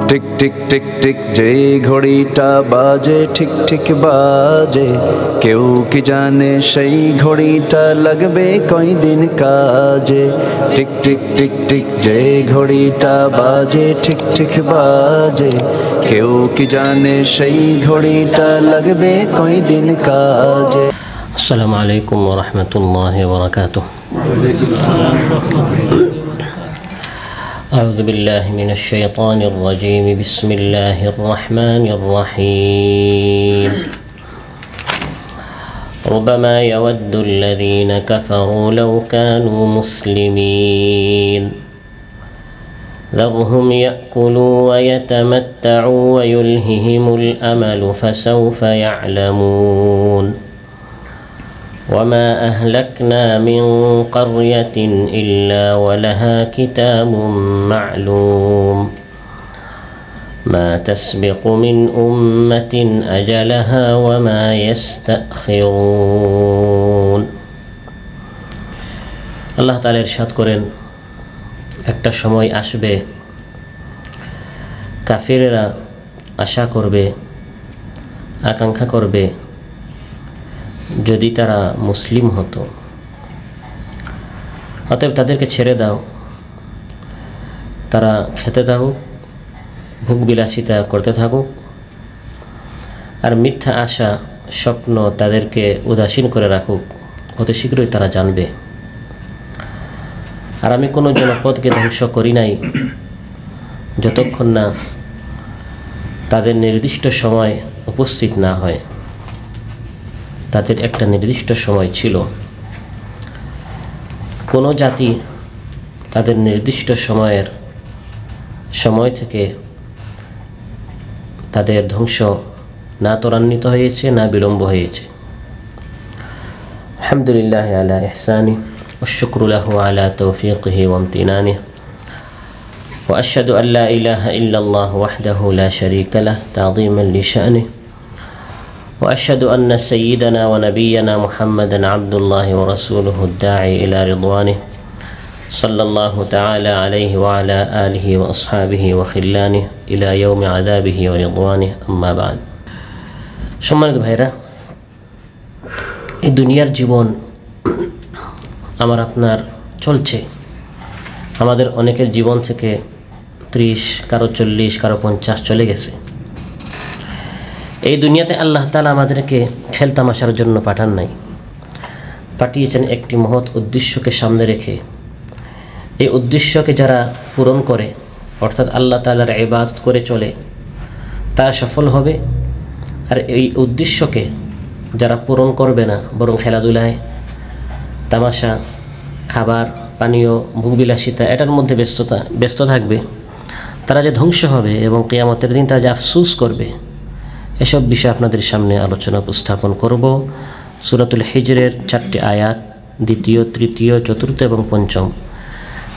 Tick tick tick tick যেই ঘড়িটা বাজে ঠিক ঠিক বাজে, কেউ কি জানে সেই ঘড়িটা লাগবে কয়দিন কাজে। টিক টিক টিক টিক যেই ঘড়িটা বাজে ঠিক ঠিক বাজে, কেউ কি জানে সেই ঘড়িটা লাগবে কয়দিন কাজে। আসসালামু আলাইকুম ওয়া রাহমাতুল্লাহি ওয়া বারাকাতুহু। أعوذ بالله من الشيطان الرجيم. بسم الله الرحمن الرحيم. ربما يود الذين كفروا لو كانوا مسلمين ذرهم يأكلوا ويتمتعوا ويلههم الأمل فسوف يعلمون وما أهلكنا من قرية إلا ولها كتاب معلوم ما تسبق من أمة أجلها وما يستأخرون. আল্লাহ তাআলা ইরশাদ করেন, একটা সময় আসবে কাফিররা আশা করবে, আকাঙ্ক্ষা করবে যদি তারা মুসলিম হতো। অতএব তাদেরকে ছেড়ে দাও, তারা খেতে থাকুক, ভোগ বিলাসিতা করতে থাকুক, আর মিথ্যা আশা স্বপ্ন তাদেরকে উদাসীন করে রাখুক। অতি শীঘ্রই তারা জানবে, আর আমি কোনো জনপদকে ধ্বংস করি নাই যতক্ষণ না তাদের নির্দিষ্ট সময় উপস্থিত না হয়। তাদের একটা নির্দিষ্ট সময় ছিল। কোনো জাতি তাদের নির্দিষ্ট সময় থেকে তাদের ধ্বংস না ত্বরান্বিত হয়েছে না বিলম্ব হয়েছে। আলহামদুলিল্লাহ আলা ইহসানি ওয়াশ-শুকরু লাহু আলা তাওফীকিহি ওয়া ইমতিনানিহি ওয়া আশহাদু আল লা ইলাহা ইল্লাল্লাহ ওয়াহদাহু লা শারীকা লাহু তা'যীমান লিশানিহি وأشهد أن سيدنا ونبينا محمدا عبد الله ورسوله الداعي إلى رضوانه صلى الله تعالى عليه وعلى آله وأصحابه وخلانه إلى يوم عذابه ورضوانه أما بعد. সম্মানিত ভাইরা, এই দুনিয়ার জীবন আমার আপনার চলছে। আমাদের অনেকের জীবন থেকে 30, কারো 40, কারো 50 চলে গেছে। এই দুনিয়াতে আল্লাহ তাআলা আমাদেরকে খেলতামাশার জন্য পাঠান নাই, পাঠিয়েছেন একটি মহৎ উদ্দেশ্যকে সামনে রেখে। এই উদ্দেশ্যকে যারা পূরণ করে, অর্থাৎ আল্লাহ তাআলার ইবাদত করে চলে, তারা সফল হবে। আর এই উদ্দেশ্যকে যারা পূরণ করবে না, বরং খেলাধুলায়, তামাশা, খাবার পানীয়, ভোগবিলাসিতা এটার মধ্যে ব্যস্ত থাকবে, তারা যে ধ্বংস হবে এবং কিয়ামতের দিন তারা যে আফসোস করবে, এসব বিষয় আপনাদের সামনে আলোচনা উপস্থাপন করব। সূরাতুল হিজরের 4টি আয়াত, 2য়, 3য়, 4র্থ এবং 5ম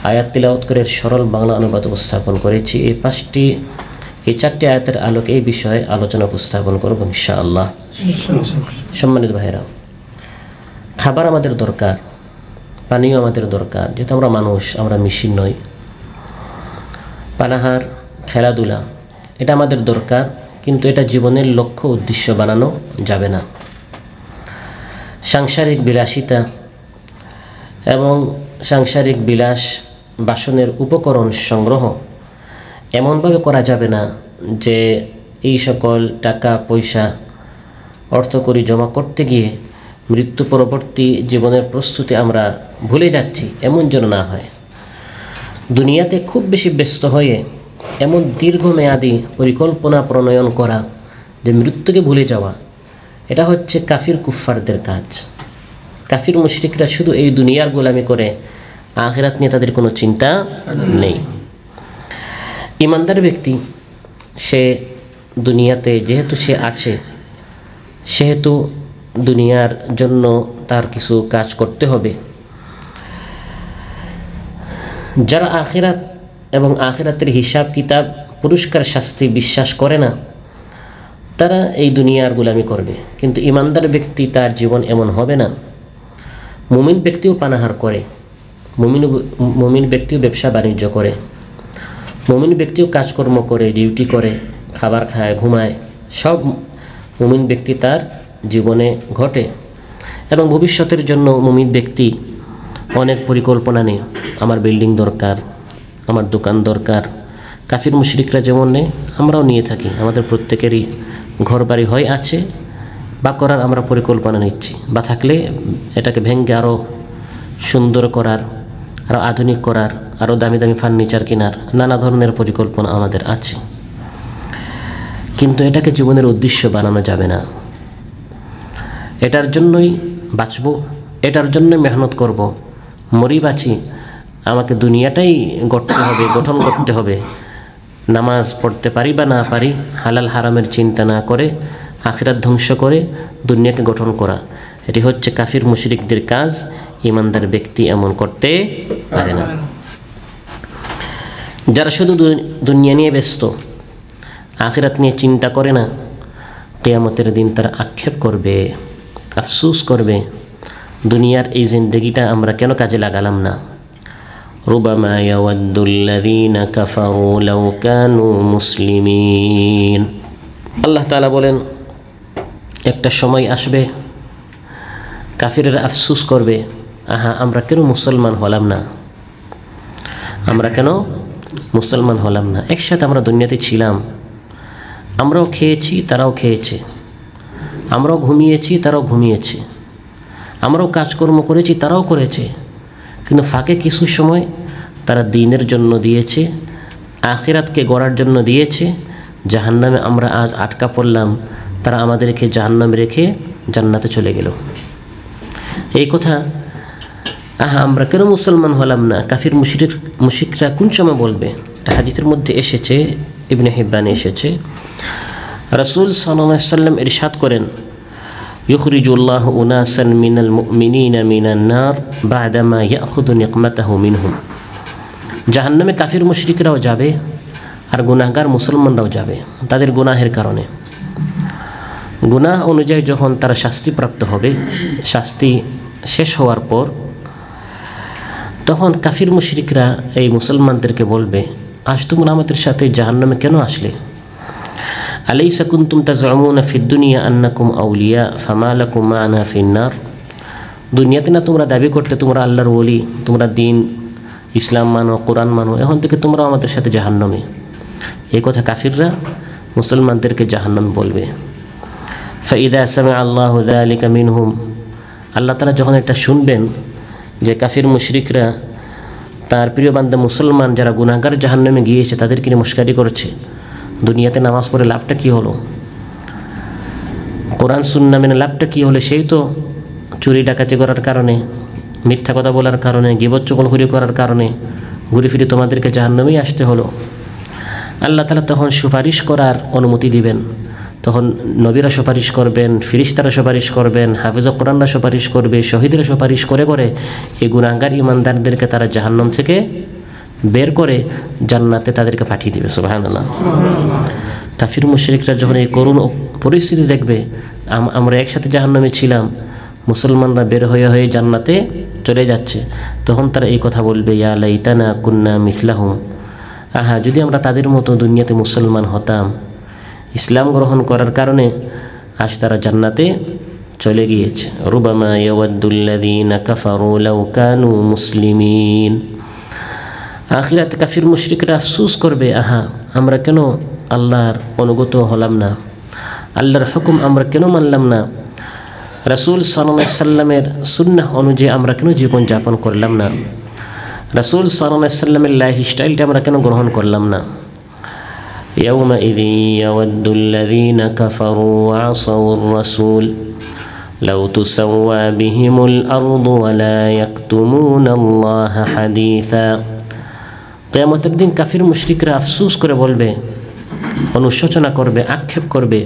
আয়াত তিলাওয়াত করে সরল বাংলা অনুবাদ উপস্থাপন করেছি। এই 4টি আয়াতের আলোকে এই বিষয়ে আলোচনা উপস্থাপন করব ইনশাআল্লাহ। সম্মানিত ভাইরা, খাবার আমাদের দরকার, পানীয় আমাদের দরকার, যেহেতু আমরা মানুষ, আমরা মেশিন নই। পানাহার, খেলাধুলা এটা আমাদের দরকার, কিন্তু এটা জীবনের লক্ষ্য উদ্দেশ্য বানানো যাবে না। সাংসারিক বিলাসিতা এবং সাংসারিক বিলাস বাসনের উপকরণ সংগ্রহ এমনভাবে করা যাবে না যে এই সকল টাকা পয়সা অর্থকড়ি জমা করতে গিয়ে মৃত্যু পরবর্তী জীবনের প্রস্তুতি আমরা ভুলে যাচ্ছি, এমন যেন না হয়। দুনিয়াতে খুব বেশি ব্যস্ত হয়ে এমন দীর্ঘমেয়াদী পরিকল্পনা প্রণয়ন করা যে মৃত্যুকে ভুলে যাওয়া, এটা হচ্ছে কাফির কুফফারদের কাজ। কাফির মুশরিকরা শুধু এই দুনিয়ার গোলামি করে, আখিরাত নিয়ে তাদের কোনো চিন্তা নেই। ইমানদার ব্যক্তি সে দুনিয়াতে যেহেতু সে আছে, সেহেতু দুনিয়ার জন্য তার কিছু কাজ করতে হবে। যারা আখিরাত এবং আখিরাতের হিসাব কিতাব, পুরস্কার শাস্তি বিশ্বাস করে না, তারা এই দুনিয়ার গোলামি করবে। কিন্তু ইমানদার ব্যক্তি তার জীবন এমন হবে না। মুমিন ব্যক্তিও পানাহার করে, মুমিন ব্যক্তিও ব্যবসা বাণিজ্য করে, মুমিন ব্যক্তিও কাজকর্ম করে, ডিউটি করে, খাবার খায়, ঘুমায়, সব মুমিন ব্যক্তি তার জীবনে ঘটে। এবং ভবিষ্যতের জন্য মুমিন ব্যক্তি অনেক পরিকল্পনা নেই। আমার বিল্ডিং দরকার, আমার দোকান দরকার। কাফির মুশরিকরা যেমন নেই, আমরাও নিয়ে থাকি। আমাদের প্রত্যেকেরই ঘর বাড়ি হয় আছে বা করার আমরা পরিকল্পনা নিচ্ছি, বা থাকলে এটাকে ভেঙে আরও সুন্দর করার, আরও আধুনিক করার, আরও দামি দামি ফার্নিচার কেনার নানা ধরনের পরিকল্পনা আমাদের আছে। কিন্তু এটাকে জীবনের উদ্দেশ্য বানানো যাবে না। এটার জন্যই বাঁচব, এটার জন্যই মেহনত করব, মরি বাঁচি, আমাকে দুনিয়াটাই গঠন করতে হবে। নামাজ পড়তে পারি বা না পারি, হালাল হারামের চিন্তা না করে আখিরাত ধ্বংস করে দুনিয়াকে গঠন করা, এটি হচ্ছে কাফির মুশরিকদের কাজ। ইমানদার ব্যক্তি এমন করতে পারে না। যারা শুধু দুনিয়া নিয়ে ব্যস্ত, আখিরাত নিয়ে চিন্তা করে না, কিয়ামতের দিন তারা আক্ষেপ করবে, আফসোস করবে, দুনিয়ার এই জিন্দেগিটা আমরা কেন কাজে লাগালাম না। রুবামা ইয়াওয়াদ্দুল্লাযীনা কাফারু লাউ কানু মুসলিমিন। আল্লাহ তাআলা বলেন, একটা সময় আসবে কাফিরেরা আফসোস করবে, আহা আমরা কেন মুসলমান হলাম না, আমরা কেন মুসলমান হলাম না। একসাথে আমরা দুনিয়াতে ছিলাম, আমরাও খেয়েছি, তারাও খেয়েছে, আমরাও ঘুমিয়েছি, তারাও ঘুমিয়েছে, আমরাও কাজকর্ম করেছি, তারাও করেছে, কিন্তু ফাঁকে কিছু সময় তারা দ্বীনের জন্য দিয়েছে, আখিরাতকে গড়ার জন্য দিয়েছে। জাহান্নামে আমরা আজ আটকা পড়লাম, তারা আমাদেরকে জাহান্নামে রেখে জান্নাতে চলে গেল। এই কথা আহা আমরা কেন মুসলমান হলাম না, কাফির মুশরিকরা কোন সময় বলবে? এটা হাদিসের মধ্যে এসেছে, ইবনে হিব্বানে এসেছে। রাসূল সাল্লাল্লাহু আলাইহি ওয়াসাল্লাম ইরশাদ করেন, ইউখরিজুল্লাহু উনাসান মিনাল মুমিনিনা মিনান নার বা'দামা ইয়াখুযু নিকমাতাহু মিনহুম। জাহান্নামে কাফির মুশরিকরাও যাবে আর গুনাহগার মুসলমানরাও যাবে তাদের গুনাহের কারণে। গুনাহ অনুযায়ী যখন তারা শাস্তিপ্রাপ্ত হবে, শাস্তি শেষ হওয়ার পর তখন কাফির মুশরিকরা এই মুসলমানদেরকে বলবে, আজ তোমরা আমাদের সাথে জাহান্নামে কেন আসলে? আলাইসা কুনতুম তাজউমুনা ফিদ দুনিয়া আন্নাকুম আউলিয়া ফামা লাকুম মা'না ফিন নার। দুনিয়াতে না তোমরা দাবি করতে তোমরা আল্লাহর ওলি, তোমরা দিন ইসলাম মানো, কোরআন মানো, এখন থেকে তোমরা আমাদের সাথে জাহান্নামে। এই কথা কাফিররা মুসলমানদেরকে জাহান্নামে বলবে। ফাইদা সামিআ আল্লাহু যালিকা মিনহুম, আল্লাহ তাআলা যখন এটা শুনবেন যে কাফির মুশরিকরা তার প্রিয় বান্দা মুসলমান যারা গুনাহগার জাহান্নামে গিয়েছে তাদেরকে নিয়ে মস্কারি করছে, দুনিয়াতে নামাজ পড়ে লাভটা কী হলো, কোরআন সুন্নাহ মেনে লাভটা কী হলো? সেই তো চুরি ডাকাতি করার কারণে, মিথ্যা কথা বলার কারণে, গীবত চুগলখড়ি করার কারণে ঘুরে ফিরে তোমাদেরকে জাহান্নামেই আসতে হলো। আল্লাহ তাআলা তখন সুপারিশ করার অনুমতি দিবেন। তখন নবীরা সুপারিশ করবেন, ফিরিস্তারা সুপারিশ করবেন, হাফেজ কোরআনরা সুপারিশ করবে, শহীদরা সুপারিশ করে করে এই গুনাহগার ইমানদারদেরকে তারা জাহান্নাম থেকে বের করে জান্নাতে তাদেরকে পাঠিয়ে দেবে। সুবহানাল্লাহ। কাফির মুশরিকরা যখন এই করুণ পরিস্থিতি দেখবে, আমরা একসাথে জাহান্নামে ছিলাম, মুসলমানরা বের হয়ে হয়ে জান্নাতে চলে যাচ্ছে, তখন তারা এই কথা বলবে, ইয়া লাইতানা কুন্না মিসলাহুম, আহা যদি আমরা তাদের মতো দুনিয়াতে মুসলমান হতাম। ইসলাম গ্রহণ করার কারণে আজ তারা জান্নাতে চলে গিয়েছে। রুবামা ইয়াওয়াদ্দুল্লাযীনা কাফারু লাউ কানু মুসলিমিন। আখিরাতে কাফির মুশরিকরা আফসোস করবে, আহা আমরা কেন আল্লাহর অনুগত হলাম না, আল্লাহর হুকুম আমরা কেন মানলাম না, রাসূল সাল্লাল্লাহু আলাইহি সাল্লামের সুন্নাহ অনুযায়ী আমরা কেন জীবন যাপন করলাম না, রাসূল সাল্লাল্লাহু আলাইহি সাল্লামের লাইফস্টাইলটা আমরা কেন গ্রহণ করলাম না। يومئذ يود الذين كفروا وعصوا الرسول لو تسوى بهم الأرض ولا يكتمون الله حديثا। কিয়ামতের দিন কাফির মুশরিকরা আফসোস করে বলবে, অনুশোচনা করবে, আক্ষেপ করবে,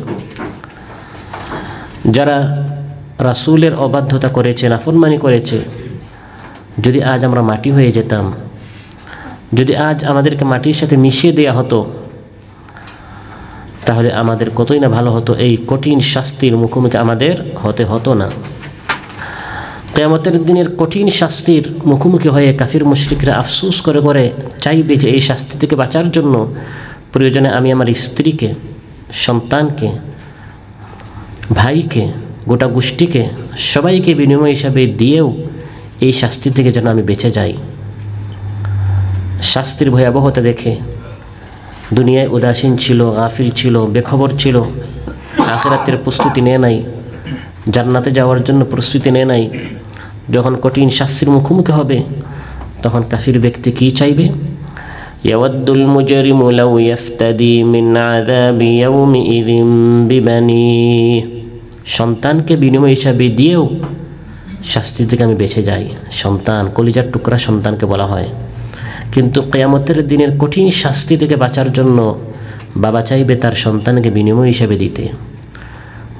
যারা রাসূলের অবাধ্যতা করেছে, নাফরমানি করেছে, যদি আজ আমরা মাটি হয়ে যেতাম, যদি আজ আমাদেরকে মাটির সাথে মিশিয়ে দেওয়া হতো, তাহলে আমাদের কতই না ভালো হতো, এই কঠিন শাস্তির মুখোমুখি আমাদের হতে হতো না। কিয়ামতের দিনের কঠিন শাস্তির মুখোমুখি হয়ে কাফির মুশরিকরা আফসোস করে করে চাইবে যে এই শাস্তি থেকে বাঁচার জন্য প্রয়োজনে আমি আমার স্ত্রীকে, সন্তানকে, ভাইকে, গোটা গোষ্ঠীকে, সবাইকে বিনিময় হিসাবে দিয়েও এই শাস্তি থেকে যেন আমি বেঁচে যাই। শাস্তির ভয়াবহতা দেখে দুনিয়ায় উদাসীন ছিল, গাফিল ছিল, বেখবর ছিল, আখিরাতের প্রস্তুতি নেয় নাই, জান্নাতে যাওয়ার জন্য প্রস্তুতি নেয় নাই। যখন কঠিন শাস্তির মুখোমুখি হবে তখন কাফির ব্যক্তি কী চাইবে? ইয়াওয়াদ্দুল মুজরিমু লাউ ইফতাদি মিন আযাবি ইয়াউমিইযিন বিবানিহি, সন্তানকে বিনিময় হিসাবে দিয়েও শাস্তি থেকে আমি বেঁচে যাই। সন্তান, কলিজার টুকরা সন্তানকে বলা হয়। কিন্তু কিয়ামতের দিনের কঠিন শাস্তি থেকে বাঁচার জন্য বাবা চাইবে তার সন্তানকে বিনিময় হিসাবে দিতে,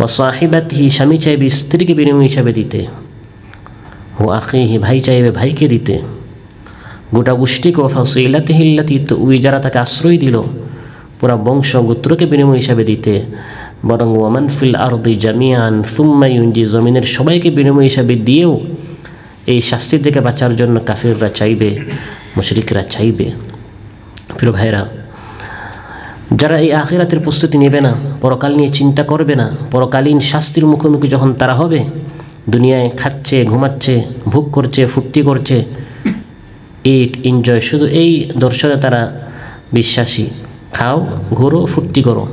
ও সাহিবাতিহি, স্বামী চাইবে স্ত্রীকে বিনিময় হিসাবে দিতে, ও আখিহি, ভাই চাইবে ভাইকে দিতে, গোটা গোষ্ঠীকে, ও ফাসিলাতিহি আল্লাতী তুই, যারা তাকে আশ্রয় দিল, পুরা বংশ গোত্রকে বিনিময় হিসাবে দিতে, বরং ওয়ামান ফিল আরদি জামিআন সুম্মা ইউনজি, জমিনের সবাইকে বিনিময় হিসাবে দিয়েও এই শাস্তি থেকে বাঁচার জন্য কাফিররা চাইবে, মুশরিকরা চাইবে। প্রিয় ভাইরা, যারা এই আখিরাতের প্রস্তুতি নেবে না, পরকাল নিয়ে চিন্তা করবে না, পরকালীন শাস্তির মুখোমুখি যখন তারা হবে, দুনিয়ায় খাচ্ছে, ঘুমাচ্ছে, ভোগ করছে, ফুর্তি করছে, ইট এনজয়, শুধু এই দর্শনে তারা বিশ্বাসী, খাও, ঘোরো, ফুর্তি করো।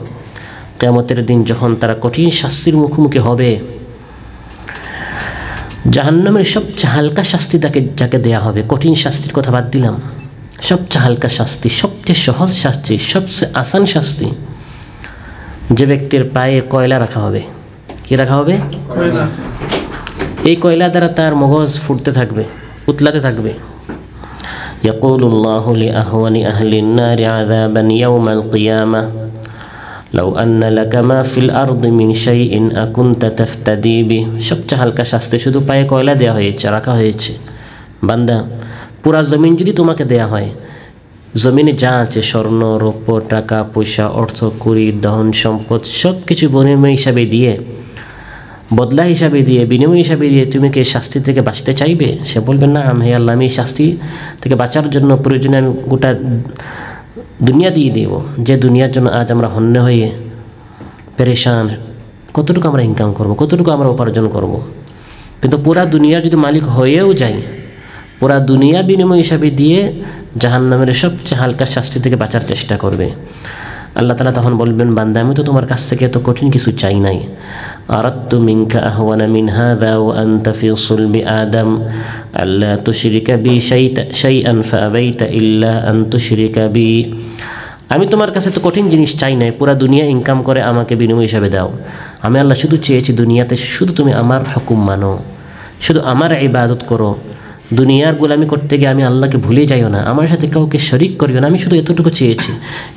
কিয়ামতের দিন যখন তারা কঠিন শাস্তির মুখোমুখি হবে, জাহান্নামের সবচেয়ে হালকা শাস্তি যাকে দেয়া হবে, কঠিন শাস্তির কথা বাদ দিলাম, সবচেয়ে হালকা শাস্তি, সবচেয়ে সহজ শাস্তি, সবচেয়ে আসান শাস্তি, যে ব্যক্তির পায়ে কয়লা রাখা হবে। কি রাখা হবে? কয়লা। এই কয়লা দ্বারা তার মগজ ফুটতে থাকবে, উতলাতে থাকবে। ইয়াকুলুল্লাহু লিআহওয়ানি আহলিন নারি আযাবান ইয়াউমাল কিয়ামাহ লাউ আন্না লাকা মা ফিল আরদি মিন শাইইন আকুনতা তাফতাদি বিহি। সবচেয়ে হালকা শাস্তি, শুধু পায়ে কয়লা দেওয়া হয়েছে, রাখা হয়েছে। বান্দা, পুরা জমিন যদি তোমাকে দেয়া হয়, জমিনে যা আছে, স্বর্ণ, রৌপ্য, টাকা পয়সা, অর্থ, কুড়ি, ধন সম্পদ, সব কিছু বিনিময় হিসাবে দিয়ে, বদলা হিসাবে দিয়ে, বিনিময় হিসাবে দিয়ে তুমি কি শাস্তি থেকে বাঁচতে চাইবে? সে বলবে না, হে আল্লাহ, আমি এই শাস্তি থেকে বাঁচার জন্য প্রয়োজনে আমি গোটা দুনিয়া দিয়ে দেব। যে দুনিয়ার জন্য আজ আমরা হন্য হয়ে পেরেশান, কতটুকু আমরা ইনকাম করব, কতটুকু আমরা উপার্জন করব। কিন্তু পুরা দুনিয়ার যদি মালিক হয়েও যাই, পুরা দুনিয়া বিনিময় হিসাবে দিয়ে জাহান্নামের সবচেয়ে হালকা শাস্তি থেকে বাঁচার চেষ্টা করবে। আল্লাহ তাআলা তখন বলবেন, বান্দা, আমি তো তোমার কাছ থেকে এত কঠিন কিছু চাই নাই। আরাদতু মিনকা আহওয়ানা মিন হাযা ওয়া আনতা ফি সুলবি আদম আল্লা তুশরিকা বি শাইআন ফাআবাইতা ইল্লা আন তুশরিকা বি। আমি তোমার কাছে তো কঠিন জিনিস চাই নাই, পুরা দুনিয়া ইনকাম করে আমাকে বিনিময় হিসাবে দাও। আমি আল্লাহ শুধু চেয়েছি দুনিয়াতে শুধু তুমি আমার হুকুম মানো, শুধু আমার ইবাদত করো। দুনিয়ার গোলামি করতে গিয়ে আমি আল্লাহকে ভুলে যাইও না, আমার সাথে কাউকে শরিক করিও না। আমি শুধু এতটুকু চেয়েছি,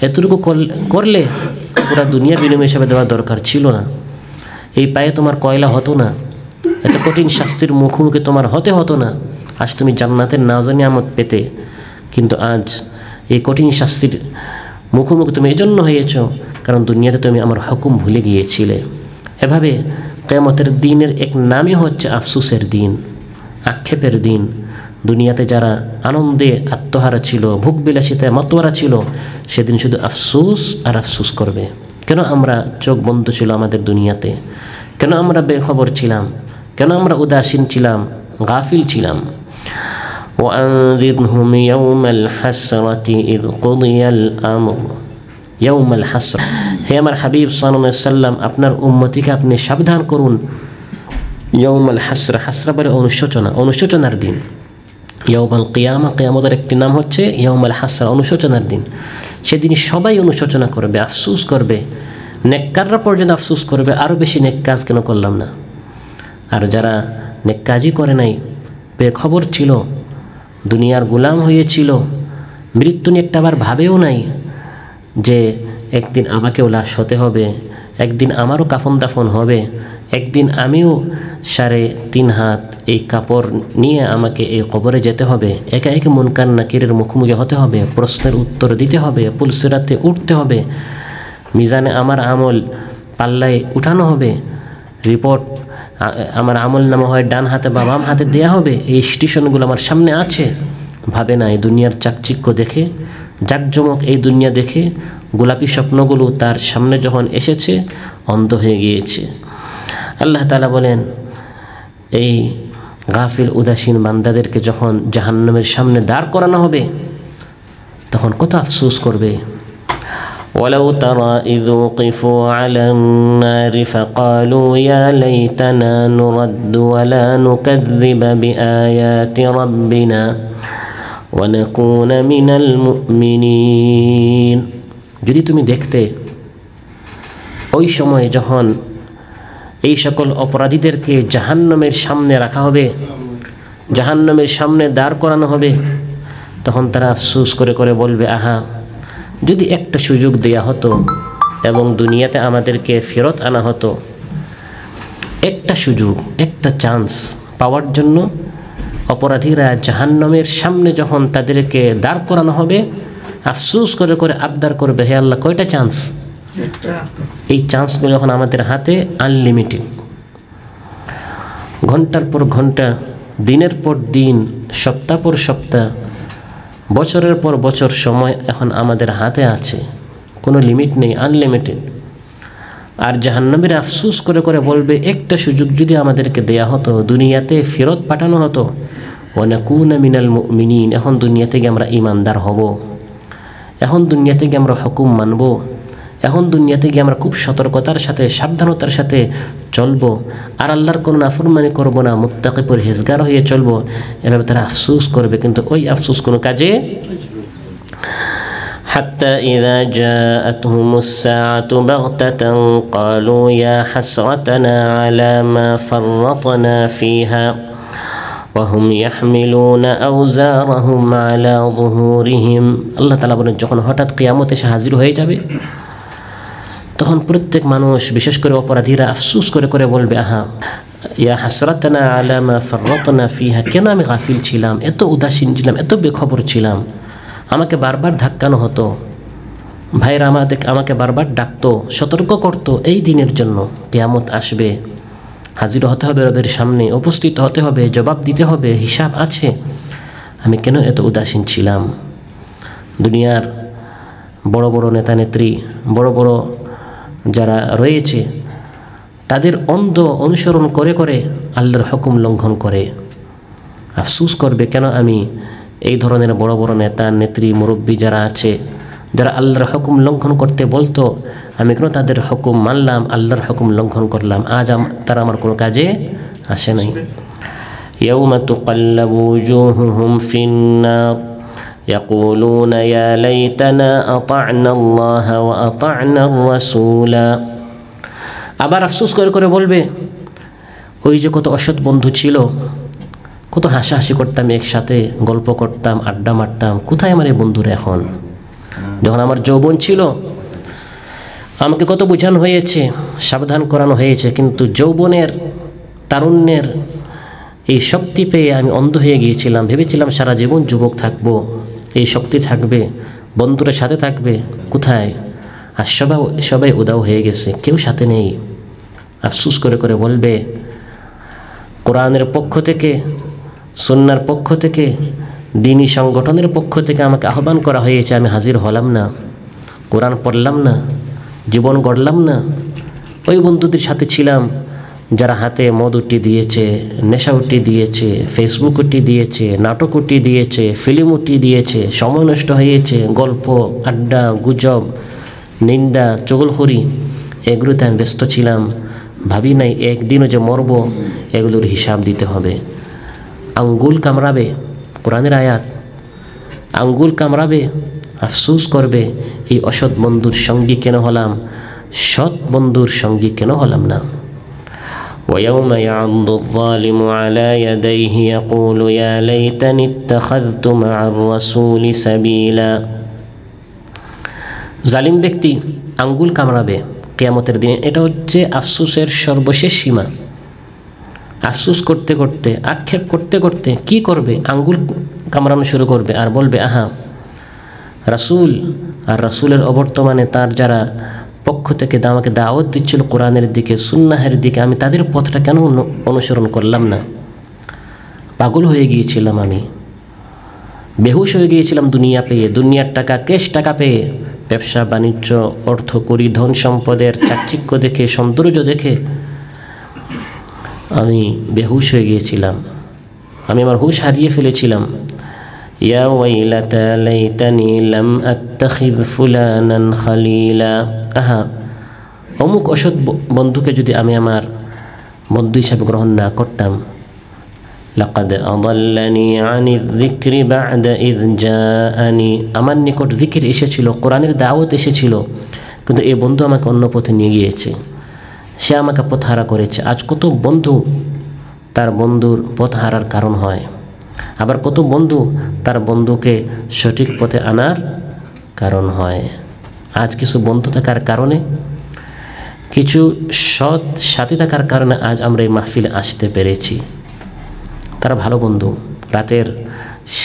এতটুকু করলে পুরা দুনিয়া বিনিময় হিসাবে দেওয়ার দরকার ছিল না। এই পায়ে তোমার কয়লা হতো না, এত কঠিন শাস্তির মুখোমুখি তোমার হতো না। আজ তুমি জান্নাতের নাওজা নিয়ামত পেতে, কিন্তু আজ এই কঠিন শাস্তির মুখোমুখি তুমি এজন্য হয়েছ কারণ দুনিয়াতে তুমি আমার হুকুম ভুলে গিয়েছিলে। এভাবে কিয়ামতের দিনের এক নামই হচ্ছে আফসোসের দিন, আক্ষেপের দিন। দুনিয়াতে যারা আনন্দে আত্মহারা ছিল, ভোগবিলাসিতায় মতোয়ারা ছিল, সেদিন শুধু আফসোস আর আফসোস করবে। কেন আমরা চোখ বন্ধ ছিল আমাদের দুনিয়াতে? কেন আমরা বেখবর ছিলাম? কেন আমরা উদাসীন ছিলাম, গাফিল ছিলাম? وأنذرهم يوم الحسرة إذ قضي الأمر يوم الحسرة। হে আমার হাবিব সাল্লাল্লাহু আলাইহি সাল্লাম, আপনার উম্মতিকে আপনি সাবধান করুন। ইয়াউমাল হাসরা, হাসরা বলে অনুশোচনা, অনুশোচনার দিন। ইয়াউমাল কিয়ামা, কিয়ামতের একটি নাম হচ্ছে ইয়াউমাল হাসরা, অনুশোচনার দিন। সেদিন সবাই অনুশোচনা করবে, আফসোস করবে। নেককাররা পর্যন্ত আফসোস করবে, আরও বেশি নেক কাজ কেন করলাম না। আর যারা নেক কাজই করে নাই, বেখবর ছিল, দুনিয়ার গোলাম হয়েছিল, মৃত্যু নিয়ে একটা আবার ভাবেও নাই যে একদিন আমাকেও লাশ হতে হবে, একদিন আমারও কাফন দাফন হবে, একদিন আমিও 3.5 হাত এই কাপড় নিয়ে আমাকে এই কবরে যেতে হবে, একা একে মুনকার নাকিরের মুখোমুখি হতে হবে, প্রশ্নের উত্তর দিতে হবে, পুলসিরাতে উঠতে হবে, মিজানে আমার আমল পাল্লায় উঠানো হবে, রিপোর্ট আমার আমল নামা হয় ডান হাতে বা বাম হাতে দেয়া হবে, এই স্টেশনগুলো আমার সামনে আছে। ভাবে না, এই দুনিয়ার চাকচিক্য দেখে, জাকজমক এই দুনিয়া দেখে গোলাপি স্বপ্নগুলো তার সামনে যখন এসেছে অন্ধ হয়ে গিয়েছে। আল্লাহ তাআলা বলেন, এই গাফিল উদাসীন বান্দাদেরকে যখন জাহান্নামের সামনে দাঁড় করানো হবে তখন কত আফসোস করবে। ولو ترى إذ وقفوا على النار فقالوا يا ليتنا نرد ولا نكذب بآيات ربنا ونكون من المؤمنين। যদি তুমি দেখতে ওই সময় যখন এই সকল অপরাধীদেরকে জাহান্নামের সামনে রাখা হবে, জাহান্নামের সামনে দাঁড় করানো হবে, তখন তারা আফসোস করে করে বলবে, আহা যদি একটা সুযোগ দেয়া হতো এবং দুনিয়াতে আমাদেরকে ফেরত আনা হতো। একটা সুযোগ, একটা চান্স পাওয়ার জন্য অপরাধীরা জাহান্নামের সামনে যখন তাদেরকে দাঁড় করানো হবে আফসোস করে করে আবদার করবে, হে আল্লাহ কয়টা চান্স। এই চান্সগুলো যখন আমাদের হাতে আনলিমিটেড, ঘন্টার পর ঘন্টা, দিনের পর দিন, সপ্তাহ পর সপ্তাহ, বছরের পর বছর সময় এখন আমাদের হাতে আছে, কোনো লিমিট নেই, আনলিমিটেড। আর জাহান্নামীরা আফসোস করে করে বলবে, একটা সুযোগ যদি আমাদেরকে দেয়া হতো, দুনিয়াতে ফেরত পাঠানো হতো, ওয়ানাকুনা মিনাল মুমিনিন, এখন দুনিয়া থেকে আমরা ঈমানদার হব, এখন দুনিয়া থেকে আমরা হুকুম মানব, এখন দুনিয়া থেকে আমরা খুব সতর্কতার সাথে সাবধানতার সাথে চলবো, আর আল্লাহর কোনো নাফরমানি করব না, মুত্তাকি পরহেজগার হয়ে চলবো। এভাবে তারা আফসোস করবে, কিন্তু ওই আফসোস কোনো কাজে। حتى إذا جاءتهم الساعة بغتة قالوا يا حسرتنا على ما فرطنا فيها وهم يحملون أوزارهم على ظهورهم। আল্লাহ তাআলা বলেন, যখন হঠাৎ কিয়ামত এসে হাজির হয়ে যাবে তখন প্রত্যেক মানুষ, বিশেষ করে অপরাধীরা আফসোস করে করে বলবে, আহা ইয়া হাসরাতানা আলা মা ফাররাতনা ফিহা, কেন আমি গাফিল ছিলাম, এত উদাসীন ছিলাম, এত বেখবর ছিলাম, আমাকে বারবার ধাক্কানো হতো, ভাইরা আমাকে বারবার ডাকতো, সতর্ক করতো এই দিনের জন্য। কিয়ামত আসবে, হাজির হতে হবে রবের সামনে, উপস্থিত হতে হবে, জবাব দিতে হবে, হিসাব আছে, আমি কেন এত উদাসীন ছিলাম। দুনিয়ার বড় বড় নেতা নেত্রী, বড় বড় যারা রয়েছে, তাদের অন্ধ অনুসরণ করে করে আল্লাহর হুকুম লঙ্ঘন করে আফসোস করবে, কেন আমি এই ধরনের বড় বড় নেতা নেত্রী মুরব্বী যারা আছে, যারা আল্লাহর হুকুম লঙ্ঘন করতে বলতো, আমি কেন তাদের হুকুম মানলাম, আল্লাহর হুকুম লঙ্ঘন করলাম, আজ তারা আমার কোনো কাজে আসে নাই। ইয়াউমা তুকাল্লাবু ওজুহুহুম ফিন্নার يقولون يا ليتنا أطعنا الله وأطعنا الرسول। আবার আফসোস করে করে বলবে, ওই যে কত অসৎ বন্ধু ছিল, কত হাসাহাসি করতাম, একসাথে গল্প করতাম, আড্ডা মারতাম, কোথায় আমার এই বন্ধুরা এখন। যখন আমার যৌবন ছিল আমাকে কত বোঝানো হয়েছে, সাবধান করানো হয়েছে, কিন্তু যৌবনের তারুণ্যের এই শক্তি পেয়ে আমি অন্ধ হয়ে গিয়েছিলাম, ভেবেছিলাম সারা জীবন যুবক থাকবো, এই শক্তি থাকবে, বন্ধুরা সাথে থাকবে, কোথায়। আর সবাই উদাও হয়ে গেছে, কেউ সাথে নেই। আফসোস করে করে বলবে, কোরআনের পক্ষ থেকে, সুন্নাহর পক্ষ থেকে, দ্বীনি সংগঠনের পক্ষ থেকে আমাকে আহ্বান করা হয়েছে, আমি হাজির হলাম না, কোরআন পড়লাম না, জীবন গড়লাম না। ওই বন্ধুদের সাথে ছিলাম যারা হাতে মদ উঠি দিয়েছে, নেশা উঠি দিয়েছে, ফেসবুক উঠি দিয়েছে, নাটক উঠি দিয়েছে, ফিল্ম উঠি দিয়েছে, সময় নষ্ট হয়েছে, গল্প, আড্ডা, গুজব, নিন্দা, চগলখড়ি, এগুলোতে আমি ব্যস্ত ছিলাম। ভাবি নাই একদিনও যে মরব, এগুলোর হিসাব দিতে হবে। আঙ্গুল কামড়াবে, কোরআনের আয়াত, আঙ্গুল কামড়াবে, আফসোস করবে, এই অসৎ বন্ধুর সঙ্গী কেন হলাম, সৎ বন্ধুর সঙ্গী কেন হলাম না। ويوم يعض الظالم على يديه يقول يا ليتني اتخذت مع الرسول سبيلا। জালিম ব্যক্তি আঙ্গুল কামড়াবে কিয়ামতের দিনে। এটা হচ্ছে আফসোসের সর্বশেষ সীমা। আফসোস করতে করতে, আক্ষেপ করতে করতে কি করবে, আঙ্গুল কামড়ানো শুরু করবে আর বলবে, আহা রাসূল আর রাসূলের অবর্তমানে তার যারা পক্ষ থেকে আমাকে দাওয়াত দিচ্ছিল কোরআনের দিকে, সুন্নাহের দিকে, আমি তাদের পথটা কেন অনুসরণ করলাম না? পাগল হয়ে গিয়েছিলাম, আমি বেহুশ হয়ে গিয়েছিলাম দুনিয়া পেয়ে, দুনিয়ার টাকা, ক্যাশ টাকা পেয়ে, ব্যবসা বাণিজ্য, অর্থ করি, ধন সম্পদের চাকচিক্য দেখে, সৌন্দর্য দেখে আমি বেহুশ হয়ে গিয়েছিলাম, আমি আমার হুশ হারিয়ে ফেলেছিলাম। ইয়া ওয়াইলাতা লাইতানি লাম আত্তাখিয ফুলানান খালিলা, আহা অমুক অসৎ বন্ধুকে যদি আমি আমার বন্ধু হিসাবে গ্রহণ না করতাম। লাকাদ আদাল্লানি আনিয যিকরি বা'দা ইয জাআনি, আমার নিকট জিকির এসেছিল, কোরআনের দাওয়াত এসেছিল, কিন্তু এই বন্ধু আমাকে অন্য পথে নিয়ে গিয়েছে, সে আমাকে পথ হারা করেছে। আজ কত বন্ধু তার বন্ধুর পথ হারার কারণ হয়, আবার কত বন্ধু তার বন্ধুকে সঠিক পথে আনার কারণ হয়। আজ কিছু বন্ধু থাকার কারণে, কিছু সৎ সাথী থাকার কারণে আজ আমরা এই মাহফিলে আসতে পেরেছি। তারা ভালো বন্ধু, রাতের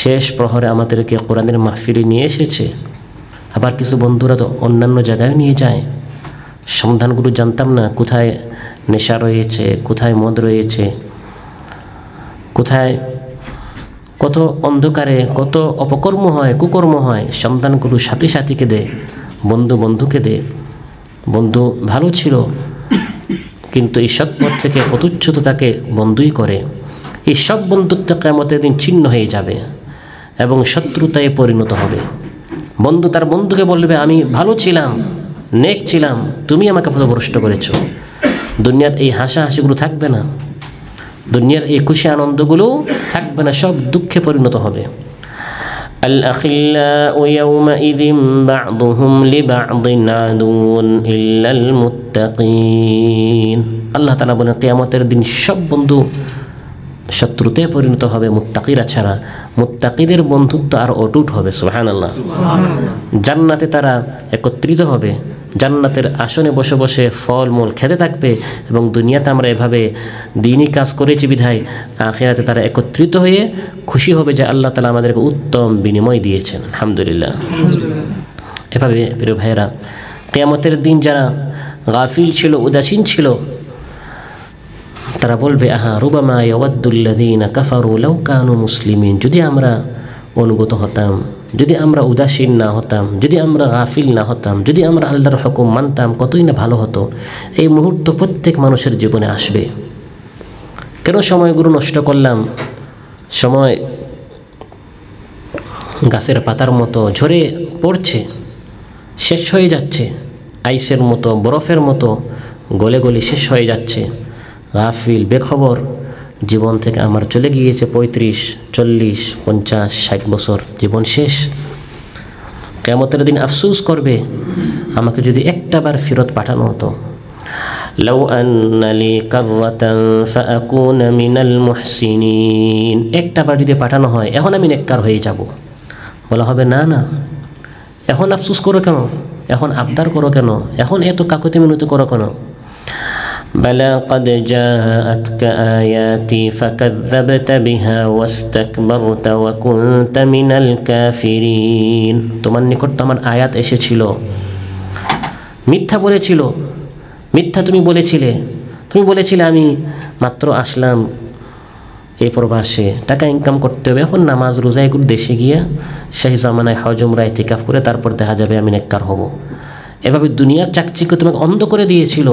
শেষ প্রহরে আমাদেরকে কোরআনের মাহফিলে নিয়ে এসেছে। আবার কিছু বন্ধুরা তো অন্যান্য জায়গায় নিয়ে যায়, সন্ধানগুলো জানতাম না, কোথায় নেশা রয়েছে, কোথায় মদ রয়েছে, কোথায় কত অন্ধকারে কত অপকর্ম হয়, কুকর্ম হয়। সন্তানগুলো সাথী সাথীকে দেয়, বন্ধু বন্ধুকে দেয়। বন্ধু ভালো ছিল, কিন্তু এই সৎ পথ থেকে পথচ্যুত তাকে বন্ধুই করে। এই সব বন্ধুত্ব কিয়ামতের দিন ছিন্ন হয়ে যাবে এবং শত্রুতায় পরিণত হবে। বন্ধু তার বন্ধুকে বলবে, আমি ভালো ছিলাম, নেক ছিলাম, তুমি আমাকে পথভ্রষ্ট করেছ। দুনিয়ার এই হাসাহাসিগুলো থাকবে না, দুনিয়ার এই খুশি আনন্দগুলো থাকবে না, সব দুঃখে পরিণত হবে। আল আখিল্লাউ ইয়াওমাইযিন বা'দুহুম লিবা'দিন আদুউন ইল্লাল মুত্তাকিন। আল্লাহ তাআলা বলেন, কিয়ামতের দিন সব বন্ধু শত্রুতে পরিণত হবে মুত্তাকিরা ছাড়া। মুত্তাকিদের বন্ধুত্ব আর অটুট হবে। সুবহানাল্লাহ। জান্নাতে তারা একত্রিত হবে, জান্নাতের আসনে বসে বসে ফলমূল খেতে থাকবে, এবং দুনিয়াতে আমরা এভাবে দিনই কাজ করেছি বিধায় আখিরাতে তারা একত্রিত হয়ে খুশি হবে যে আল্লাহ তাআলা আমাদেরকে উত্তম বিনিময় দিয়েছেন। আলহামদুলিল্লাহ। এভাবে প্রিয় ভাইয়েরা, কিয়ামতের দিন যারা গাফিল ছিল, উদাসীন ছিল, তারা বলবে, আহা রুবামা ইয়াওয়াদ্দুল্লাযীনা কাফারু লাউ কানু মুসলিমিন। যদি আমরা অনুগত হতাম, যদি আমরা উদাসীন না হতাম, যদি আমরা গাফিল না হতাম, যদি আমরা আল্লাহর হুকুম মানতাম, কতই না ভালো হতো। এই মুহূর্ত প্রত্যেক মানুষের জীবনে আসবে। কেন সময়গুলো নষ্ট করলাম? সময় গাছের পাতার মতো ঝরে পড়ছে, শেষ হয়ে যাচ্ছে, আইসের মতো, বরফের মতো গলে গলে শেষ হয়ে যাচ্ছে। গাফিল বেখবর জীবন থেকে আমার চলে গিয়েছে 35, 40, 50, 60 বছর, জীবন শেষ। কিয়ামতের দিন আফসোস করবে, আমাকে যদি একটা বার ফেরত পাঠানো হতো। লাউ আন্না লি কাররাতান ফাআকুনা মিনাল মুহসিনিন। একটা বার যদি পাঠানো হয়, এখন আমি নেককার হয়ে যাব। বলা হবে, না না, এখন আফসোস করো কেন, এখন আবদার করো কেন, এখন এত কাকুতি মিনতি করো কেন? বালা قد جاءتك آياتي فكذبت بها واستكبرت وكنت من الكافرين। তোমার নিকট আমার আয়াত এসেছিল, মিথ্যা বলেছিল, মিথ্যা তুমি বলেছিলে আমি মাত্র আসলাম এই প্রবাসে, টাকা ইনকাম করতে হবে, এখন নামাজ রোজা এগুলো দেশে গিয়ে সেই জামানায় হজ উমরা ইতিকাফ করে তারপর দেখা যাবে আমি নেককার হব। এভাবে দুনিয়ার চাকচিক্য তোমাকে অন্ধ করে দিয়েছিল।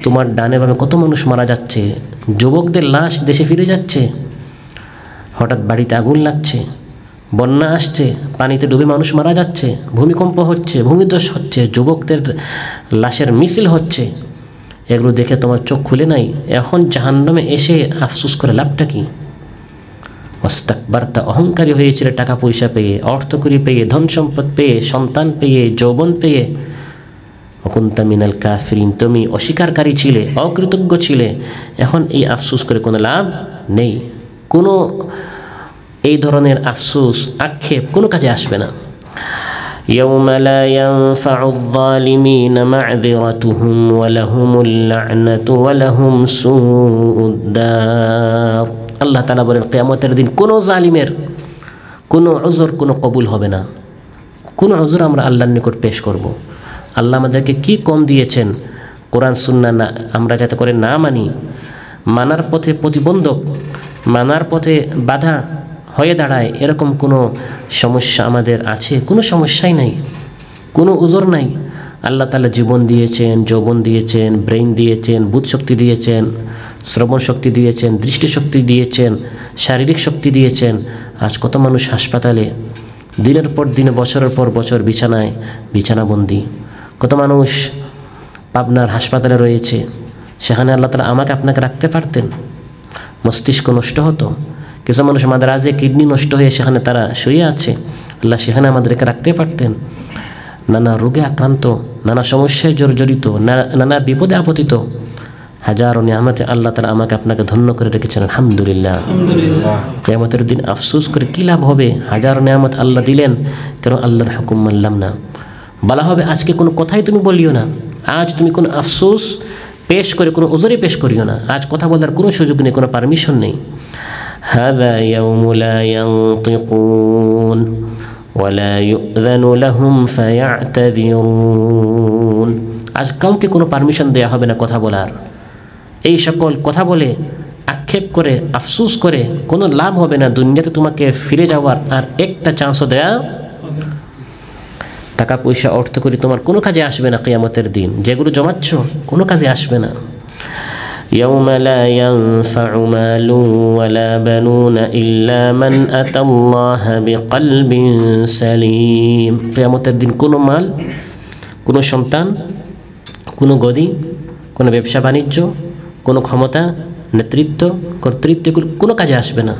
তোমার ডানে বামে কত মানুষ মারা যাচ্ছে, যুবকদের লাশ দেশে ফিরে যাচ্ছে, হঠাৎ বাড়িতে আগুন লাগছে, বন্যা আসছে, পানিতে ডুবে মানুষ মারা যাচ্ছে, ভূমিকম্প হচ্ছে, ভূমিধস হচ্ছে, যুবকদের লাশের মিছিল হচ্ছে। এগুলো দেখে তোমার চোখ খুলে নাই। এখন জাহান্নামে এসে আফসোস করে লাভটা কি? ওয়াস্তাকবারতা, অহংকারী হয়েছিল টাকা পয়সা পেয়ে, অর্থকরী পেয়ে, ধন সম্পদ পেয়ে, সন্তান পেয়ে, যৌবন পেয়ে। ওয়াকুনতা মিনাল কাফিরিন, তুমি অস্বীকারী ছিলে, অকৃতজ্ঞ ছিলে। এখন এই আফসোস করে কোনো লাভ নেই। কোনো এই ধরনের আফসোস আক্ষেপ কোনো কাজে আসবে না। ইয়াউমা লা ইয়ানফাউয যালিমিনা মা'যিরাতুহুম ওয়া লাহুমুল লা'নাতু ওয়া লাহুম সুউদ দার। আল্লাহ তাআলা বলেন, কিয়ামতের দিন কোনো জালিমের কোনো উযর কোনো কবুল হবে না। কোনো উযর আমরা আল্লাহর নিকট পেশ করব, আল্লাহ আমাদেরকে কি কম দিয়েছেন, কোরআন সুন্নাহ না আমরা যাতে করে না মানি, মানার পথে প্রতিবন্ধক, মানার পথে বাধা হয়ে দাঁড়ায়, এরকম কোনো সমস্যা আমাদের আছে? কোনো সমস্যাই নাই, কোনো উজর নাই। আল্লাহ তাআলা জীবন দিয়েছেন, যৌবন দিয়েছেন, ব্রেইন দিয়েছেন, বুধ শক্তি দিয়েছেন, শ্রবণ শক্তি দিয়েছেন, দৃষ্টিশক্তি দিয়েছেন, শারীরিক শক্তি দিয়েছেন। আজ কত মানুষ হাসপাতালে, দিনের পর দিন, বছরের পর বছর বিছানাবন্দি। কত মানুষ পাবনার হাসপাতালে রয়েছে, সেখানে আল্লাহ তাআলা আমাকে আপনাকে রাখতে পারতেন, মস্তিষ্ক নষ্ট হতো। কিছু মানুষ মাদ্রাজে কিডনি নষ্ট হয়ে সেখানে তারা শুয়ে আছে, আল্লাহ সেখানে আমাদেরকে রাখতে পারতেন। নানা রোগে আক্রান্ত, নানা সমস্যায় জর্জরিত, নানা বিপদে আপতিত, হাজারো নিয়ামতে আল্লাহ তাআলা আমাকে আপনাকে ধন্য করে রেখেছেন। আলহামদুলিল্লাহ। কিয়ামতের দিন আফসোস করে কী লাভ হবে? হাজারো নিয়ামত আল্লাহ দিলেন, কেন আল্লাহর হুকুম মানলাম না? বলা হবে আজকে কোনো কথাই তুমি বলিও না, আজ তুমি কোনো আফসোস পেশ করে, কোনো ওজরে পেশ করিও না, আজ কথা বলার কোনো সুযোগ নেই, কোনো পারমিশন নেই। হাযা ইয়াউমু লা ইয়ানতিকুন ওয়ালা ইউযানু লাহুম ফায়া'তাযিরুন। আজ কাউকে কোনো পারমিশন দেওয়া হবে না কথা বলার। এই সকল কথা বলে, আক্ষেপ করে, আফসোস করে কোনো লাভ হবে না। দুনিয়াতে তোমাকে ফিরে যাওয়ার আর একটা চান্সও দেয়া, টাকা পয়সা অর্থ করি তোমার কোনো কাজে আসবে না। কিয়ামতের দিন যেগুলো জমাচ্ছ কোনো কাজে আসবে না। ইয়াউমা লা ইয়ানফা'ু মালুন ওয়ালা বানুনা ইল্লা মান আতাল্লাহা বিকলবিন সালিম। কিয়ামতের দিন কোনো মাল, কোনো সন্তান, কোনো গদি, কোনো ব্যবসা বাণিজ্য, কোনো ক্ষমতা, নেতৃত্ব, কর্তৃত্ব, এগুলো কোনো কাজে আসবে না।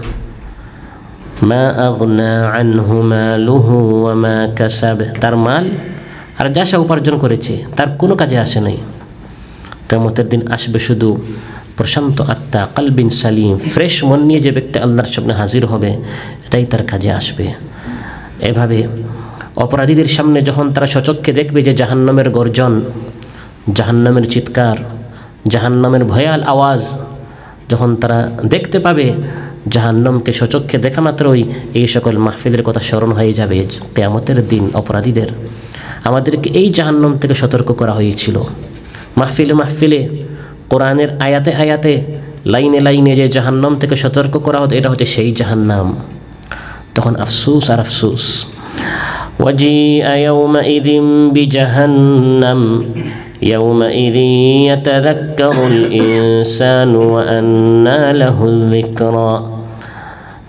মা আগনা আনহু মালুহু ওয়া মা কাসাব, তার মাল আর যা সে উপার্জন করেছে তার কোনো কাজে আসে নাই। কিয়ামতের দিন আসবে শুধু প্রশান্ত আত্মা, কলবিন সালিম, ফ্রেশ মন নিয়ে যে ব্যক্তি আল্লাহর সামনে হাজির হবে, এটাই তার কাজে আসবে। এভাবে অপরাধীদের সামনে যখন তারা সচক্ষে দেখবে যে জাহান্নামের গর্জন, জাহান্নামের চিৎকার, জাহান্নামের ভয়াল আওয়াজ যখন তারা দেখতে পাবে, জাহান্নামকে সচক্ষে দেখা মাত্রই এই সকল মাহফিলের কথা স্মরণ হয়ে যাবে। কিয়ামতের দিন অপরাধীদের আমাদেরকে এই জাহান্নাম থেকে সতর্ক করা হয়েছিল। মাহফিলে মাহফিলে, কোরআনের আয়াতে আয়াতে, লাইনে লাইনে যে জাহান্নাম থেকে সতর্ক করা হতো, এটা হচ্ছে সেই জাহান্নাম। তখন আফসোস আর আফসোস। ওয়াজিআ ইয়াওমাইযিন বিজাহান্নাম ইয়াওমাইযিন ইয়াতাযাক্কারুল ইনসানু ওয়া আন্না লাহুল যিকরা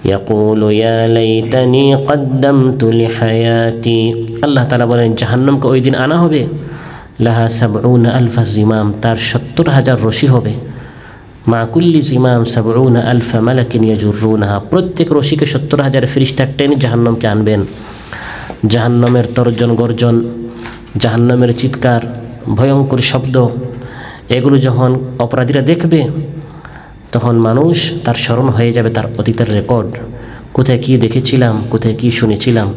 ইয়াকুলু ইয়া লাইতানি কদ্দামতু লিহায়াতি। আল্লাহ তাআলা বলেন জাহান্নামকে ওই দিন আনা হবে, লাহা ৭০ আলফা জিমাম, তার ৭০,০০০ রশি হবে। মা কুল্লি জিমাম ৭০ আলফা মালাকিন ইয়াজুরুনাহা, প্রত্যেক রশিকে ৭০,০০০ ফেরেশতা টেনে জাহান্নামকে আনবেন। জাহান্নামের তর্জন গর্জন, জাহান্নামের চিৎকার, ভয়ঙ্কর শব্দ, এগুলো যখন অপরাধীরা দেখবে, তখন মানুষ তার স্মরণ হয়ে যাবে তার অতীতের রেকর্ড। কোথায় কী দেখেছিলাম, কোথায় কী শুনেছিলাম,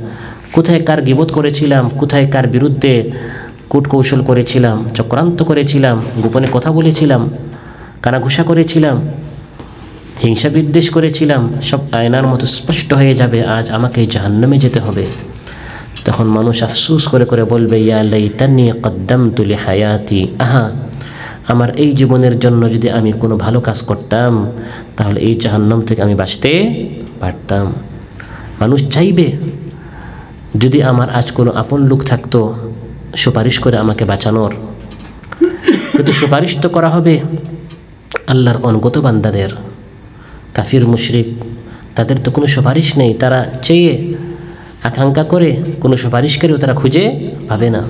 কোথায় কার গীবত করেছিলাম, কোথায় কার বিরুদ্ধে কূটকৌশল করেছিলাম, চক্রান্ত করেছিলাম, গোপনে কথা বলেছিলাম, কানাঘুষা করেছিলাম, হিংসা বিদ্বেষ করেছিলাম, সব আয়নার মতো স্পষ্ট হয়ে যাবে। আজ আমাকে জাহান্নামে যেতে হবে। তখন মানুষ আফসোস করে করে বলবে, ইয়া লাইতানি কদ্দামতু লিহায়াতি, আহা আমার এই জীবনের জন্য যদি আমি কোনো ভালো কাজ করতাম, তাহলে এই জাহান্নাম থেকে আমি বাঁচতে পারতাম। মানুষ চাইবে যদি আমার আজ কোনো আপন লোক থাকতো সুপারিশ করে আমাকে বাঁচানোর, কিন্তু সুপারিশ তো করা হবে আল্লাহর অনগত বান্দাদের। কাফির মুশরিক তাদের তো কোনো সুপারিশ নেই, তারা চেয়ে আকাঙ্ক্ষা করে কোনো সুপারিশকারীও তারা খুঁজে পাবে না।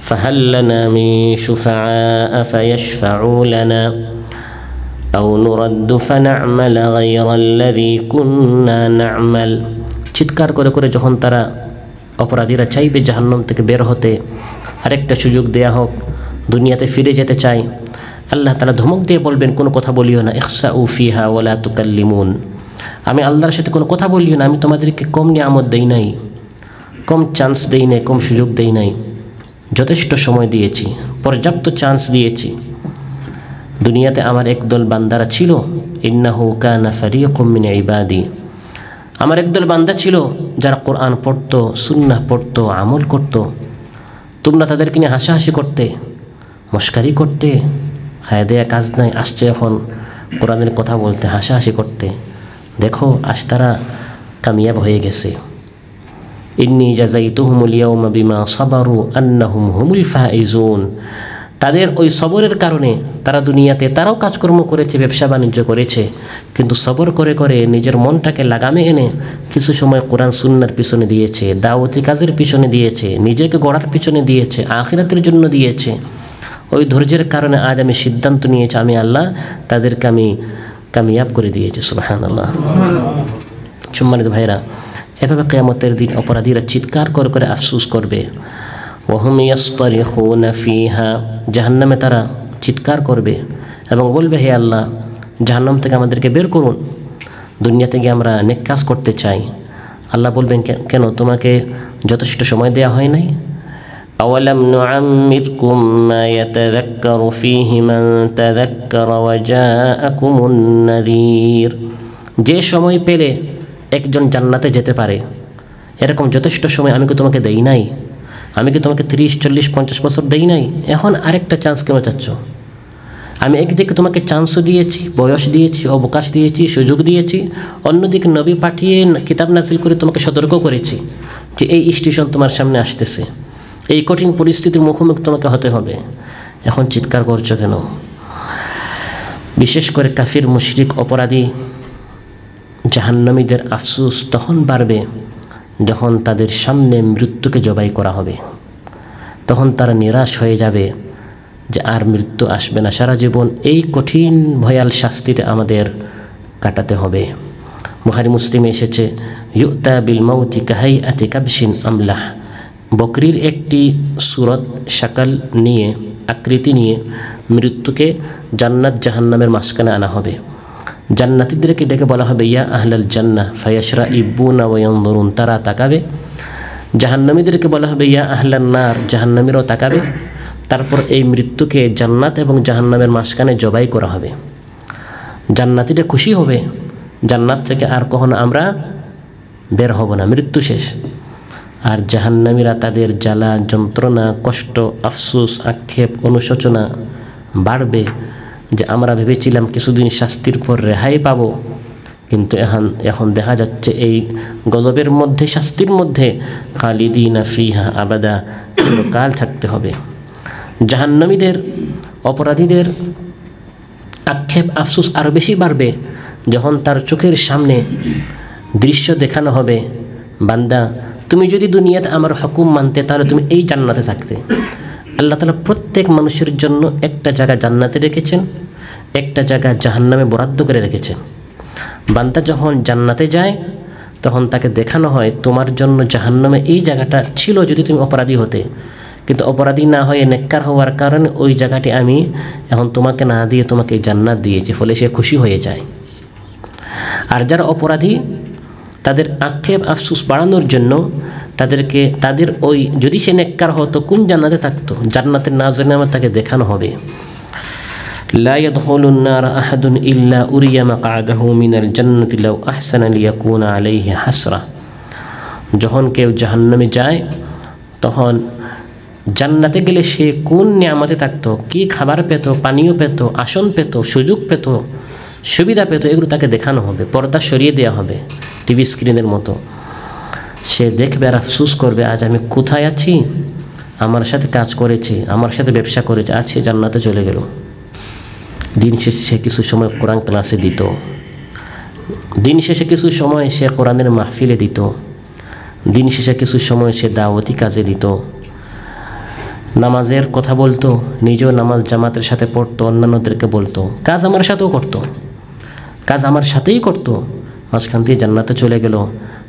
ফাহাল লানা মিন শুফাআ ফায়াশফাউ লানা আও নুরাদ্দু ফানা'মাল গায়রাল্লাযী কুন্না না'মাল। চিৎকার করে করে যখন তারা অপরাধীরা চাইবে জাহান্নাম থেকে বের হতে, আরেকটা সুযোগ দেয়া হোক, দুনিয়াতে ফিরে যেতে চায়, আল্লাহ তাআলা ধমক দিয়ে বলবেন কোনো কথা বলিও না, ইখসাউ ফিহা ওয়ালা তুকাল্লিমুন। আমি আল্লাহর সাথে কোনো কথা বলিও না, আমি তোমাদেরকে কম নিয়ামত দেই নাই, কম চান্স দেই নাই, কম সুযোগ দেই নাই, যথেষ্ট সময় দিয়েছি, পর্যাপ্ত চান্স দিয়েছি। দুনিয়াতে আমার একদল বান্দারা ছিল, ইন্নাহু কানা ফারীকুম মিন ইবাদি, আমার একদল বান্দা ছিল যারা কোরআন পড়তো, সুন্নাহ পড়তো, আমল করতো। তোমরা তাদেরকে নিয়ে হাসাহাসি করতে, মস্কারি করতে, খায় দেয়া কাজ নাই, আসছে এখন কোরআনের কথা বলতে, হাসাহাসি করতে। দেখো আজ তারা কামিয়াব হয়ে গেছে। ইন্নী জাযাইতুহুমুল ইয়াওমা বিমা সাবারু আন্নাহুম হুমুল ফাইজুন। তাদের ওই সবরের কারণে তারা দুনিয়াতে তারাও কাজকর্ম করেছে, ব্যবসা বাণিজ্য করেছে, কিন্তু সবর করে করে নিজের মনটাকে লাগামে এনে কিছু সময় কোরআন সুন্নাহর পিছনে দিয়েছে, দাওয়াতি কাজের পিছনে দিয়েছে, নিজেকে গড়ার পিছনে দিয়েছে, আখিরাতের জন্য দিয়েছে। ওই ধৈর্যের কারণে আজ আমি সিদ্ধান্ত নিয়েছি, আমি আল্লাহ তাদেরকে আমি কামিয়াব করে দিয়েছি। সুবহানাল্লাহ। সম্মানিত ভাইরা, এভাবে কিয়ামতের দিন অপরাধীরা চিৎকার করে করে আফসোস করবে। ওয়াহুম ইয়াসতারিখুনা ফিহা, জাহান্নামে তারা চিৎকার করবে এবং বলবে, হে আল্লাহ, জাহান্নাম থেকে আমাদেরকে বের করুন, দুনিয়াতে গিয়ে আমরা নেক কাজ করতে চাই। আল্লাহ বলবেন, কেন তোমাকে যথেষ্ট সময় দেওয়া হয় নাই? আওয়ালাম নুআম্মিরকুম মা ইয়াতাযাক্কারু ফীহি মান তাযাক্কারা ওয়া জাআকুমুন নাযীর। যে সময় পেলে একজন জান্নাতে যেতে পারে, এরকম যথেষ্ট সময় আমি কি তোমাকে দেই নাই? আমি কি তোমাকে 30, 40, 50 বছর দেই নাই? এখন আরেকটা চান্স কেন চাচ্ছ? আমি একদিকে তোমাকে চান্সও দিয়েছি, বয়স দিয়েছি, অবকাশ দিয়েছি, সুযোগ দিয়েছি, অন্যদিকে নবী পাঠিয়ে কিতাব নাজিল করে তোমাকে সতর্ক করেছি যে এই স্টেশন তোমার সামনে আসতেছে, এই কঠিন পরিস্থিতির মুখোমুখি তোমাকে হতে হবে। এখন চিৎকার করছো কেন? বিশেষ করে কাফির, মুশরিক, অপরাধী জাহান্নামীদের আফসোস তখন বাড়বে যখন তাদের সামনে মৃত্যুকে জবাই করা হবে। তখন তারা নিরাশ হয়ে যাবে যে আর মৃত্যু আসবে না, সারা জীবন এই কঠিন ভয়াল শাস্তিতে আমাদের কাটাতে হবে। বুখারী মুসলিমে এসেছে, ইউতা বিল মাউতি কাহাইআতি কাবশিন আমলাহ। বকরির একটি সুরত, শাকাল নিয়ে, আকৃতি নিয়ে মৃত্যুকে জান্নাত জাহান্নামের মাঝখানে আনা হবে। জান্নাতীদেরকে ডেকে বলা হবে, ইয়া আহলাল জান্নাহ ফায়াশরাইবুনা ওয়া ইয়ানজুরুন। তারা তাকাবে। জাহান্নামীদেরকে বলা হবে, ইয়া আহলান নার। জাহান্নামীরাও তাকাবে। তারপর এই মৃত্যুকে জান্নাত এবং জাহান্নামের মাঝখানে জবাই করা হবে। জান্নাতীরা খুশি হবে, জান্নাত থেকে আর কখনো আমরা বের হব না, মৃত্যু শেষ। আর জাহান্নামীরা তাদের জ্বালা, যন্ত্রণা, কষ্ট, আফসোস, আক্ষেপ, অনুশোচনা বাড়বে যে আমরা ভেবেছিলাম কিছুদিন শাস্তির পর রেহাই পাব, কিন্তু এখন দেখা যাচ্ছে এই গজবের মধ্যে, শাস্তির মধ্যে খালিদিনা ফিহা আবাদা, চিরকাল থাকতে হবে। জাহান্নামীদের, অপরাধীদের আক্ষেপ, আফসোস আরও বেশি বাড়বে যখন তার চোখের সামনে দৃশ্য দেখানো হবে, বান্দা তুমি যদি দুনিয়াতে আমার হুকুম মানতে তাহলে তুমি এই জান্নাতে থাকতে। আল্লাহ তাআলা প্রত্যেক মানুষের জন্য একটা জায়গা জান্নাতে রেখেছেন, একটা জায়গা জাহান্নামে বরাদ্দ করে রেখেছেন। বান্দা যখন জান্নাতে যায় তখন তাকে দেখানো হয়, তোমার জন্য জাহান্নামে এই জায়গাটা ছিল যদি তুমি অপরাধী হতে, কিন্তু অপরাধী না হয়ে নেককার হওয়ার কারণে ওই জায়গাটি আমি এখন তোমাকে না দিয়ে তোমাকে জান্নাত দিয়েছি, ফলে সে খুশি হয়ে যায়। আর যারা অপরাধী তাদের আক্ষেপ আফসোস বাড়ানোর জন্য তাদেরকে তাদের ওই যদি সে নেককার হতো কোন জান্নাতে থাকতো, জান্নাতের নাজরানা তাকে দেখানো হবে। লা ইয়াদখুলুন নার আহাদুন ইল্লা উরিয়া মাকআদাহু মিনাল জান্নাতি লাউ আহসানা লিয়াকুনা আলাইহি হাসরা। যখন কেউ জাহান্নামে যায় তখন জান্নাতে গেলে সে কোন নিয়ামতে থাকতো, কি খাবার পেত, পানীয় পেত, আসন পেত, সুযোগ পেত, সুবিধা পেত, এগুলো তাকে দেখানো হবে, পর্দা সরিয়ে দেওয়া হবে টিভি স্ক্রিনের মতো। সে দেখবে আর আফসোস করবে, আজ আমি কোথায় আছি, আমার সাথে কাজ করেছে, আমার সাথে ব্যবসা করেছে, আছে জান্নাতে চলে গেল। দিন শেষে সে কিছু সময় কোরআন ক্লাসে দিত, দিন শেষে কিছু সময় সে কোরআনের মাহফিলে দিত, দিন শেষে কিছু সময় সে দাওয়াতি কাজে দিত, নামাজের কথা বলতো, নিজেও নামাজ জামাতের সাথে পড়তো, অন্যান্যদেরকে বলতো, কাজ আমার সাথেও করতো, কাজ আমার সাথেই করতো। মাঝখান দিয়ে জান্নাতে চলে গেল,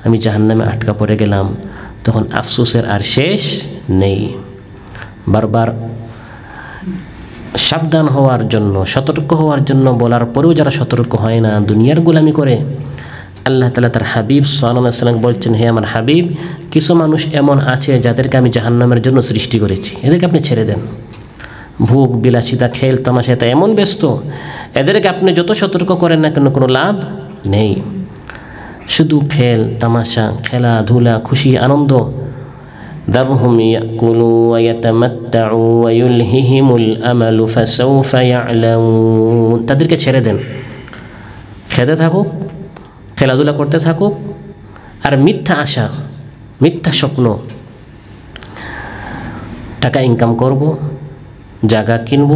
আমি জাহান্নামে আটকা পড়ে গেলাম। তখন আফসোসের আর শেষ নেই। বারবার সাবধান হওয়ার জন্য, সতর্ক হওয়ার জন্য বলার পরেও যারা সতর্ক হয় না, দুনিয়ার গোলামি করে, আল্লাহ তাআলা তার হাবিব সাল্লাল্লাহু আলাইহি ওয়াসাল্লাম বলছেন, হে আমার হাবিব, কিছু মানুষ এমন আছে যাদেরকে আমি জাহান্নামের জন্য সৃষ্টি করেছি, এদেরকে আপনি ছেড়ে দেন। ভোগ বিলাসিতা, খেল তামাশা, এটা এমন ব্যস্ত, এদেরকে আপনি যত সতর্ক করেন না কেন কোনো লাভ নেই। শুধু খেল তামাশা, খেলাধুলা, খুশি আনন্দ, ذرهم يأكلوا ويتمتعوا ويلههم الأمل فسوف يعلمون। তাদেরকে ছেড়ে দেন, খেতে থাকুক, খেলাধুলা করতে থাকুক, আর মিথ্যা আশা, মিথ্যা স্বপ্ন, টাকা ইনকাম করব, জায়গা কিনব,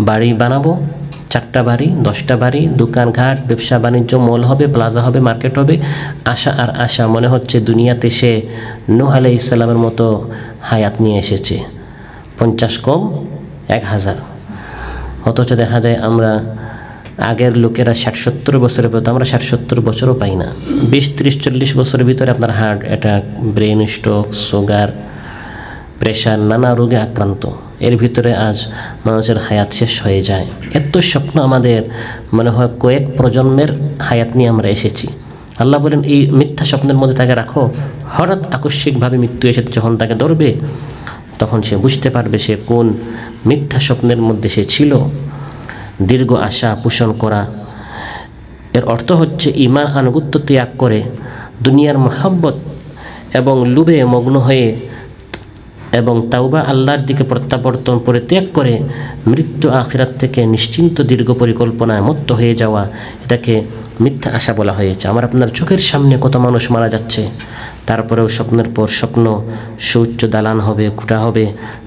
বাড়ি বানাবো, 4টা বাড়ি 10টা বাড়ি, দোকানঘাট, ব্যবসা বাণিজ্য, মল হবে, প্লাজা হবে, মার্কেট হবে, আশা আর আশা। মনে হচ্ছে দুনিয়াতে সে নূহ আলাইহিস সালামের মতো হায়াত নিয়ে এসেছে, 50 কম 1000। অথচ দেখা যায় আমরা আগের লোকেরা 60-70 বছরের পর, আমরা 60-70 বছরও পাই না। 20-30-40 বছরের ভিতরে আপনার heart attack, brain stroke, sugar, pressure, নানা রোগে আক্রান্ত। এর ভিতরে আজ মানুষের হায়াত শেষ হয়ে যায়। এত স্বপ্ন আমাদের, মনে হয় কয়েক প্রজন্মের হায়াত নিয়ে আমরা এসেছি। আল্লাহ বলেন এই মিথ্যা স্বপ্নের মধ্যে তাকে রাখো, হঠাৎ আকস্মিকভাবে মৃত্যু এসে যখন তাকে ধরবে তখন সে বুঝতে পারবে সে কোন মিথ্যা স্বপ্নের মধ্যে সে ছিল। দীর্ঘ আশা পোষণ করা, এর অর্থ হচ্ছে ঈমান আনুগত্য ত্যাগ করে দুনিয়ার মহব্বত এবং লোভে মগ্ন হয়ে এবং তাওবা আল্লাহর দিকে প্রত্যাবর্তন পরিত্যাগ করে মৃত্যু আখিরাত থেকে নিশ্চিন্ত দীর্ঘ পরিকল্পনায় মত্ত হয়ে যাওয়া, এটাকে মিথ্যা আশা বলা হয়েছে। আমার আপনার চোখের সামনে কত মানুষ মারা যাচ্ছে, তারপরেও স্বপ্নের পর স্বপ্ন, সুউচ্চ দালান হবে, খুঁটা হবে,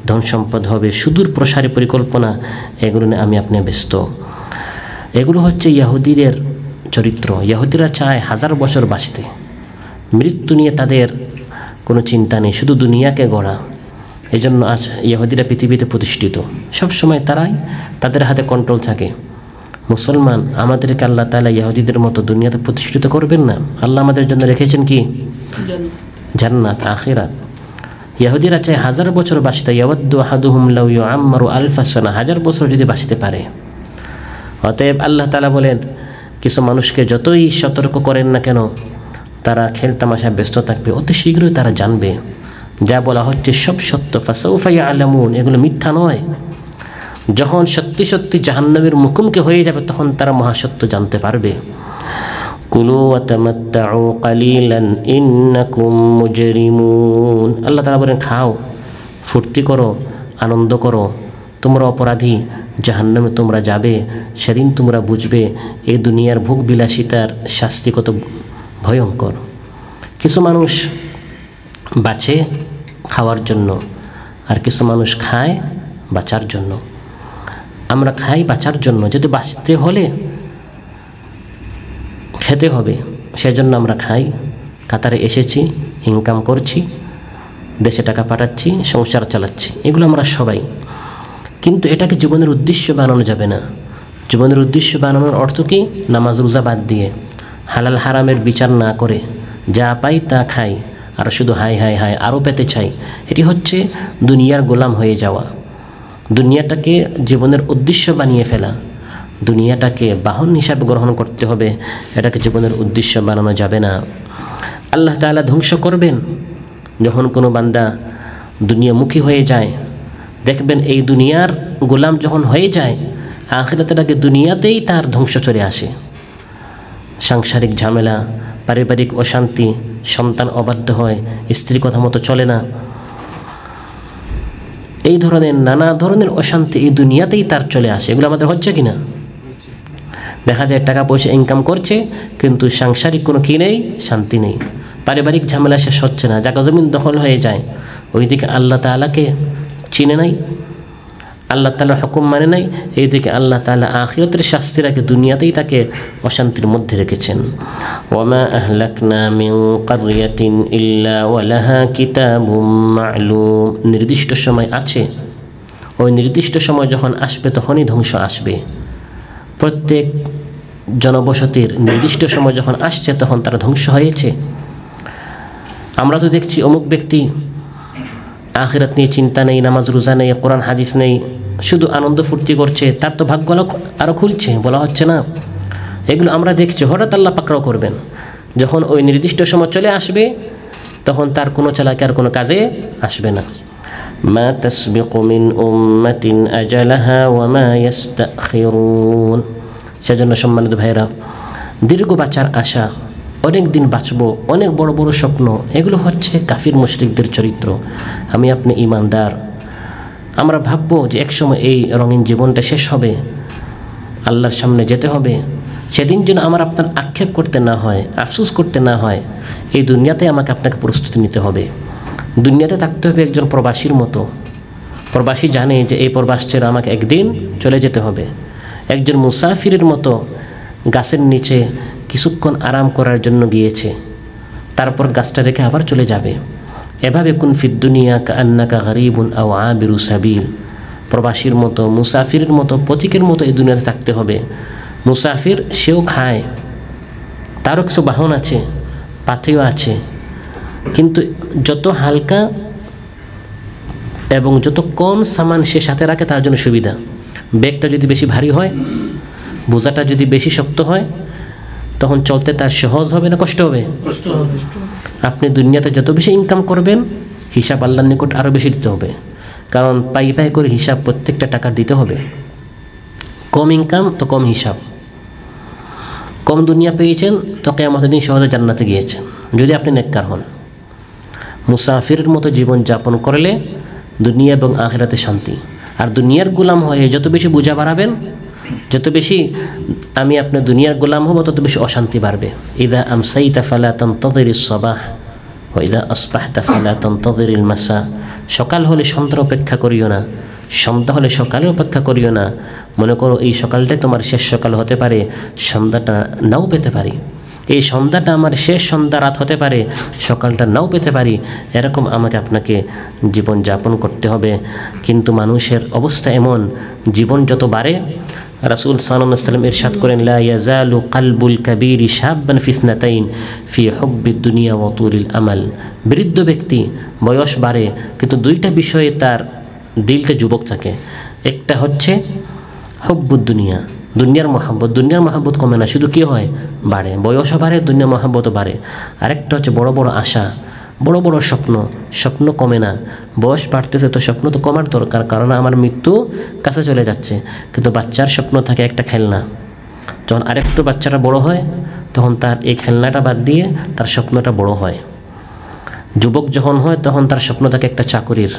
ধন সম্পদ হবে, সুদূর প্রসারী পরিকল্পনা, এগুলো নিয়ে আমি আপনি ব্যস্ত। এগুলো হচ্ছে ইহুদিদের চরিত্র। ইহুদিরা চায় 1000 বছর বাঁচতে, মৃত্যু নিয়ে তাদের কোনো চিন্তা নেই, শুধু দুনিয়াকে গড়া। এই জন্য আজ ইহুদিরা পৃথিবীতে প্রতিষ্ঠিত, সবসময় তারাই, তাদের হাতে কন্ট্রোল থাকে। মুসলমান, আমাদেরকে আল্লাহ তাআলা ইহুদিদের মতো দুনিয়াতে প্রতিষ্ঠিত করবেন না। আল্লাহ আমাদের জন্য রেখেছেন কি? জান্নাত, আখিরাত। ইহুদিরা চায় 1000 বছর বাঁচতে, ইয়াওয়াদ্দু আহাদুহুম লাউ ইউআম্মারু আলফা সানা, 1000 বছর যদি বাঁচতে পারে। অতএব আল্লাহ তাআলা বলেন, কিছু মানুষকে যতই সতর্ক করেন না কেন, তারা খেল তামাশায় ব্যস্ত থাকবে, অতি শীঘ্রই তারা জানবে যা বলা হচ্ছে সব সত্য। ফাসাউফা ইয়ালামুন, এগুলো মিথ্যা নয়। যখন সত্যি সত্যি জাহান্নামের মুখোমুখি হয়ে যাবে তখন তারা মহাসত্য জানতে পারবে। কুলু ওয়া তামাত্তাউ কালিলান ইন্নাকুম মুজরিমুন, আল্লাহ তাআলা বলেন খাও, ফুর্তি করো, আনন্দ করো, তোমরা অপরাধী, জাহান্নামে তোমরা যাবে। সেদিন তোমরা বুঝবে এই দুনিয়ার ভোগ বিলাসিতার শাস্তি কত ভয়ঙ্কর। কিছু মানুষ বাঁচে খাওয়ার জন্য, আর কিছু মানুষ খায় বাঁচার জন্য। আমরা খাই বাঁচার জন্য, যদি বাঁচতে হলে খেতে হবে, সেজন্য আমরা খাই। কাতারে এসেছি, ইনকাম করছি, দেশে টাকা পাঠাচ্ছি, সংসার চালাচ্ছি, এগুলো আমরা সবাই। কিন্তু এটাকে জীবনের উদ্দেশ্য বানানো যাবে না। জীবনের উদ্দেশ্য বানানোর অর্থ কি? নামাজ রোজা বাদ দিয়ে, হালাল হারামের বিচার না করে, যা পাই তা খাই, আর শুধু হাই হাই হাই আরও পেতে চাই। এটি হচ্ছে দুনিয়ার গোলাম হয়ে যাওয়া। দুনিয়াটাকে জীবনের উদ্দেশ্য বানিয়ে ফেলা, দুনিয়াটাকে বাহন হিসাবে গ্রহণ করতে হবে, এটাকে জীবনের উদ্দেশ্য বানানো যাবে না। আল্লাহ তাআলা ধ্বংস করবেন যখন কোনো বান্দা দুনিয়ামুখী হয়ে যায়। দেখবেন এই দুনিয়ার গোলাম যখন হয়ে যায়, আখিরাতের আগে দুনিয়াতেই তার ধ্বংস চলে আসে। সাংসারিক ঝামেলা, পারিবারিক অশান্তি, সন্তান অবাধ্য হয়, স্ত্রী কথা মতো চলে না, এই ধরনের নানা ধরনের অশান্তি এই দুনিয়াতেই তার চলে আসে। এগুলো আমাদের হচ্ছে কি না? দেখা যায় টাকা পয়সা ইনকাম করছে, কিন্তু সাংসারিক কোনো কী নেই, শান্তি নেই, পারিবারিক ঝামেলা শেষ হচ্ছে না, জায়গা জমিন দখল হয়ে যায়। ওইদিকে আল্লাহ তাআলাকে চিনে নাই, আল্লাহ তাআলার হুকুম মানে নাই, এইদিকে আল্লাহ তাআলা আখিরাতের শাস্তির আগে দুনিয়াতেই তাকে অশান্তির মধ্যে রেখেছেন। ওয়ামা আহলাকনা মিন কারয়াতিন ইল্লা ওয়ালাহা কিতাবুম মা'লুম, নির্দিষ্ট সময় আছে, ওই নির্দিষ্ট সময় যখন আসবে তখনই ধ্বংস আসবে। প্রত্যেক জনবসতির নির্দিষ্ট সময় যখন আসছে তখন তারা ধ্বংস হয়েছে। আমরা তো দেখছি অমুক ব্যক্তি আখিরাত নিয়ে চিন্তা নেই, নামাজ রোজা নেই, কোরআন হাদিস নেই, শুধু আনন্দ ফুর্তি করছে, তার তো ভাগ্য আরও খুলছে, বলা হচ্ছে না? এগুলো আমরা দেখছি। হঠাৎ আল্লাহ পাকড়াও করবেন, যখন ওই নির্দিষ্ট সময় চলে আসবে তখন তার কোনো চালাকি আর কোনো কাজে আসবে না। মা তাসবিকু মিন উম্মাতিন আজালাহা ওয়া মা ইস্তাখিরুন। সেজন্য সম্মানিত ভাইরা, দীর্ঘ বাঁচার আশা অনেক দিন বাঁচব, অনেক বড় বড় স্বপ্ন, এগুলো হচ্ছে কাফির মুশরিকদের চরিত্র। আমি আপনি ঈমানদার, আমরা ভাববো যে একসময় এই রঙিন জীবনটা শেষ হবে, আল্লাহর সামনে যেতে হবে। সেদিন যেন আমার আপনার আক্ষেপ করতে না হয়, আফসোস করতে না হয়, এই দুনিয়াতে আমাকে আপনাকে প্রস্তুতি নিতে হবে। দুনিয়াতে থাকতে হবে একজন প্রবাসীর মতো। প্রবাসী জানে যে এই প্রবাস ছেড়ে আমাকে একদিন চলে যেতে হবে। একজন মুসাফিরের মতো গাছের নিচে কিছুক্ষণ আরাম করার জন্য গিয়েছে, তারপর গাছটা রেখে আবার চলে যাবে। এভাবে কুন ফিদ দুনিয়া কান্নাকা গরিবুন আও আবিরু সাবিল, প্রবাসীর মতো, মুসাফিরের মতো, পথিকের মতো এই দুনিয়াতে থাকতে হবে। মুসাফির সেও খায়, তারও কিছু বাহন আছে, পাথেও আছে, কিন্তু যত হালকা এবং যত কম সামান সে সাথে রাখে তার জন্য সুবিধা। ব্যাগটা যদি বেশি ভারী হয়, বোঝাটা যদি বেশি শক্ত হয়, তখন চলতে তার সহজ হবে না কষ্ট হবে? আপনি দুনিয়াতে যত বেশি ইনকাম করবেন, হিসাব আল্লাহর নিকট আরও বেশি দিতে হবে, কারণ পাই পাই করে হিসাব প্রত্যেকটা টাকার দিতে হবে। কম ইনকাম তো কম হিসাব। কম দুনিয়া পেয়েছেন তো কিয়ামতের দিন সহজে জান্নাতে গিয়েছেন, যদি আপনি নেককার হন। মুসাফিরের মতো জীবন যাপন করলে দুনিয়া এবং আখিরাতে শান্তি। আর দুনিয়ার গোলাম হয়ে যত বেশি বোঝা বাড়াবেন, যত বেশি আমি আপনার দুনিয়ার গোলাম হব, তত বেশি অশান্তি বাড়বে। ইদা আমসাইতা ফালা তানতাযিরিস সাবাহ ওয়া ইদা আসবাহতা ফালা তানতাযিরিল মাসা। সকাল হলে সন্ধ্যার অপেক্ষা করিও না, সন্ধ্যা হলে সকালে অপেক্ষা করিও না। মনে করো এই সকালটাই তোমার শেষ সকাল হতে পারে, সন্ধ্যাটা নাও পেতে পারি। এই সন্ধ্যাটা আমার শেষ সন্ধ্যা, রাত হতে পারে, সকালটা নাও পেতে পারি। এরকম আমাকে আপনাকে জীবন যাপন করতে হবে। কিন্তু মানুষের অবস্থা এমন, জীবন যত বাড়ে, রাসূল সাল্লাল্লাহু আলাইহি ওয়াসাল্লাম ইরশাদ করেন, লা ইয়াজালু কালবুল কাবীরি শাব্বান ফি ইসনাতাইন ফি হুব্বিদ দুনিয়া ওয়া তুলিল আমাল। বৃদ্ধ ব্যক্তি বয়স বাড়ে, কিন্তু দুইটা বিষয়ে তার দিলটা যুবক থাকে। একটা হচ্ছে হুব্বুদ দুনিয়া, দুনিয়ার মহাব্বত। দুনিয়ার মহাব্বত কমে না, শুধু কী হয়, বাড়ে। বয়সও বাড়ে, দুনিয়ার মহাব্বতও বাড়ে। আরেকটা হচ্ছে বড় বড় আশা, বড় বড় স্বপ্ন। স্বপ্ন কমে না, বয়স বাড়তেছে তো স্বপ্ন তো কমার দরকার, কারণ আমার মৃত্যু কাছে চলে যাচ্ছে। কিন্তু বাচ্চার স্বপ্ন থাকে একটা খেলনা। যখন আরেকটু বাচ্চাটা বড় হয়, তখন তার এই খেলনাটা বাদ দিয়ে তার স্বপ্নটা বড় হয়। যুবক যখন হয়, তখন তার স্বপ্ন থাকে একটা চাকরির।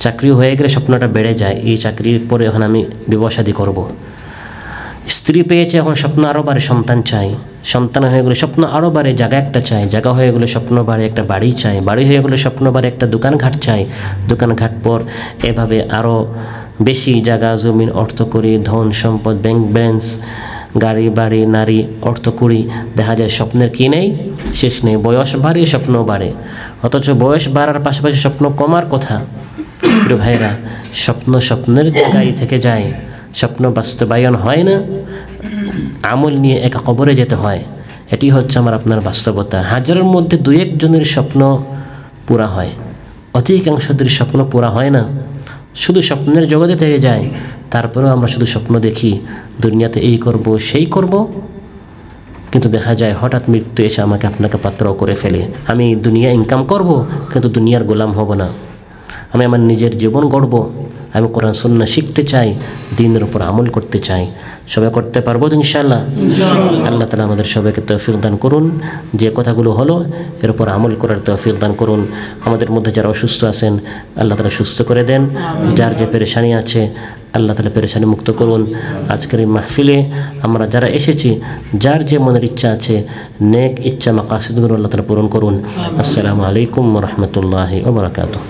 চাকরি হয়ে গেলে স্বপ্নটা বেড়ে যায়, এই চাকরির পরে এখন আমি বিবাহ শাদী করব। স্ত্রী পেয়েছে, এখন স্বপ্ন আরও বাড়ে, সন্তান চাই। সন্তান হয়ে গেলে স্বপ্ন আরও বাড়ে, জায়গা একটা চাই। জায়গা হয়ে গেলে স্বপ্ন বাড়ে, একটা বাড়ি চাই। বাড়ি হয়ে গেলে স্বপ্ন বাড়ে, একটা দোকানঘাট চাই। দোকানঘাট পর এভাবে আরও বেশি জায়গা, জমিন, অর্থ করি, ধন সম্পদ, ব্যাংক ব্যালেন্স, গাড়ি বাড়ি, নারী, অর্থ করি। দেখা যায় স্বপ্নের কী নেই, শেষ নেই। বয়স বাড়ে, স্বপ্ন বাড়ে, অথচ বয়স বাড়ার পাশাপাশি স্বপ্ন কমার কথা। প্রিয় ভাইরা, স্বপ্ন স্বপ্নের জায়গায় থেকে যায়, স্বপ্ন বাস্তবায়ন হয় না। আমল নিয়ে একা কবরে যেতে হয়। এটি হচ্ছে আমার আপনার বাস্তবতা। হাজারের মধ্যে দুই একজনের স্বপ্ন পুরা হয়, অধিকাংশদের স্বপ্ন পুরা হয় না, শুধু স্বপ্নের জগতে থেকে যায়। তারপরেও আমরা শুধু স্বপ্ন দেখি, দুনিয়াতে এই করব, সেই করব, কিন্তু দেখা যায় হঠাৎ মৃত্যু এসে আমাকে আপনাকে পাত্র করে ফেলে। আমি দুনিয়া ইনকাম করব, কিন্তু দুনিয়ার গোলাম হব না। আমি আমার নিজের জীবন গড়ব, আমি কোরআন সুন্নাহ শিখতে চাই, দ্বীনের উপর আমল করতে চাই। সবাই করতে পারবো তো ইনশাআল্লাহ? আল্লাহ তাআলা আমাদের সবাইকে তৌফিক দান করুন, যে কথাগুলো হলো এর উপর আমল করার তৌফিক দান করুন। আমাদের মধ্যে যারা অসুস্থ আছেন, আল্লাহ তাআলা সুস্থ করে দেন। যার যে পেরেশানি আছে, আল্লাহ তাআলা পেরেশানি মুক্ত করুন। আজকের এই মাহফিলে আমরা যারা এসেছি, যার যে মনের ইচ্ছা আছে, নেক ইচ্ছা মাকাসিদগুলো আল্লাহ তাআলা পূরণ করুন। আসসালামু আলাইকুম ওয়া রাহমাতুল্লাহি ওয়া বারাকাতুহু।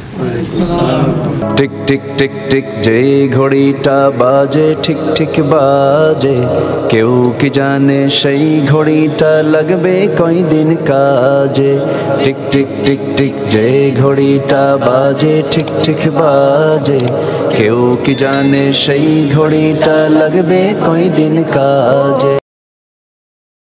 টিক টিক টিক টিক যেই ঘড়িটা বাজে, ঠিক ঠিক বাজে, কেউ কি জানে সেই ঘড়িটা লাগবে কয়দিন কাজে। টিক টিক টিক টিক যেই ঘড়িটা বাজে, ঠিক ঠিক বাজে, কেউ কি জানে সেই ঘড়িটা লাগবে কয়দিন কাজে।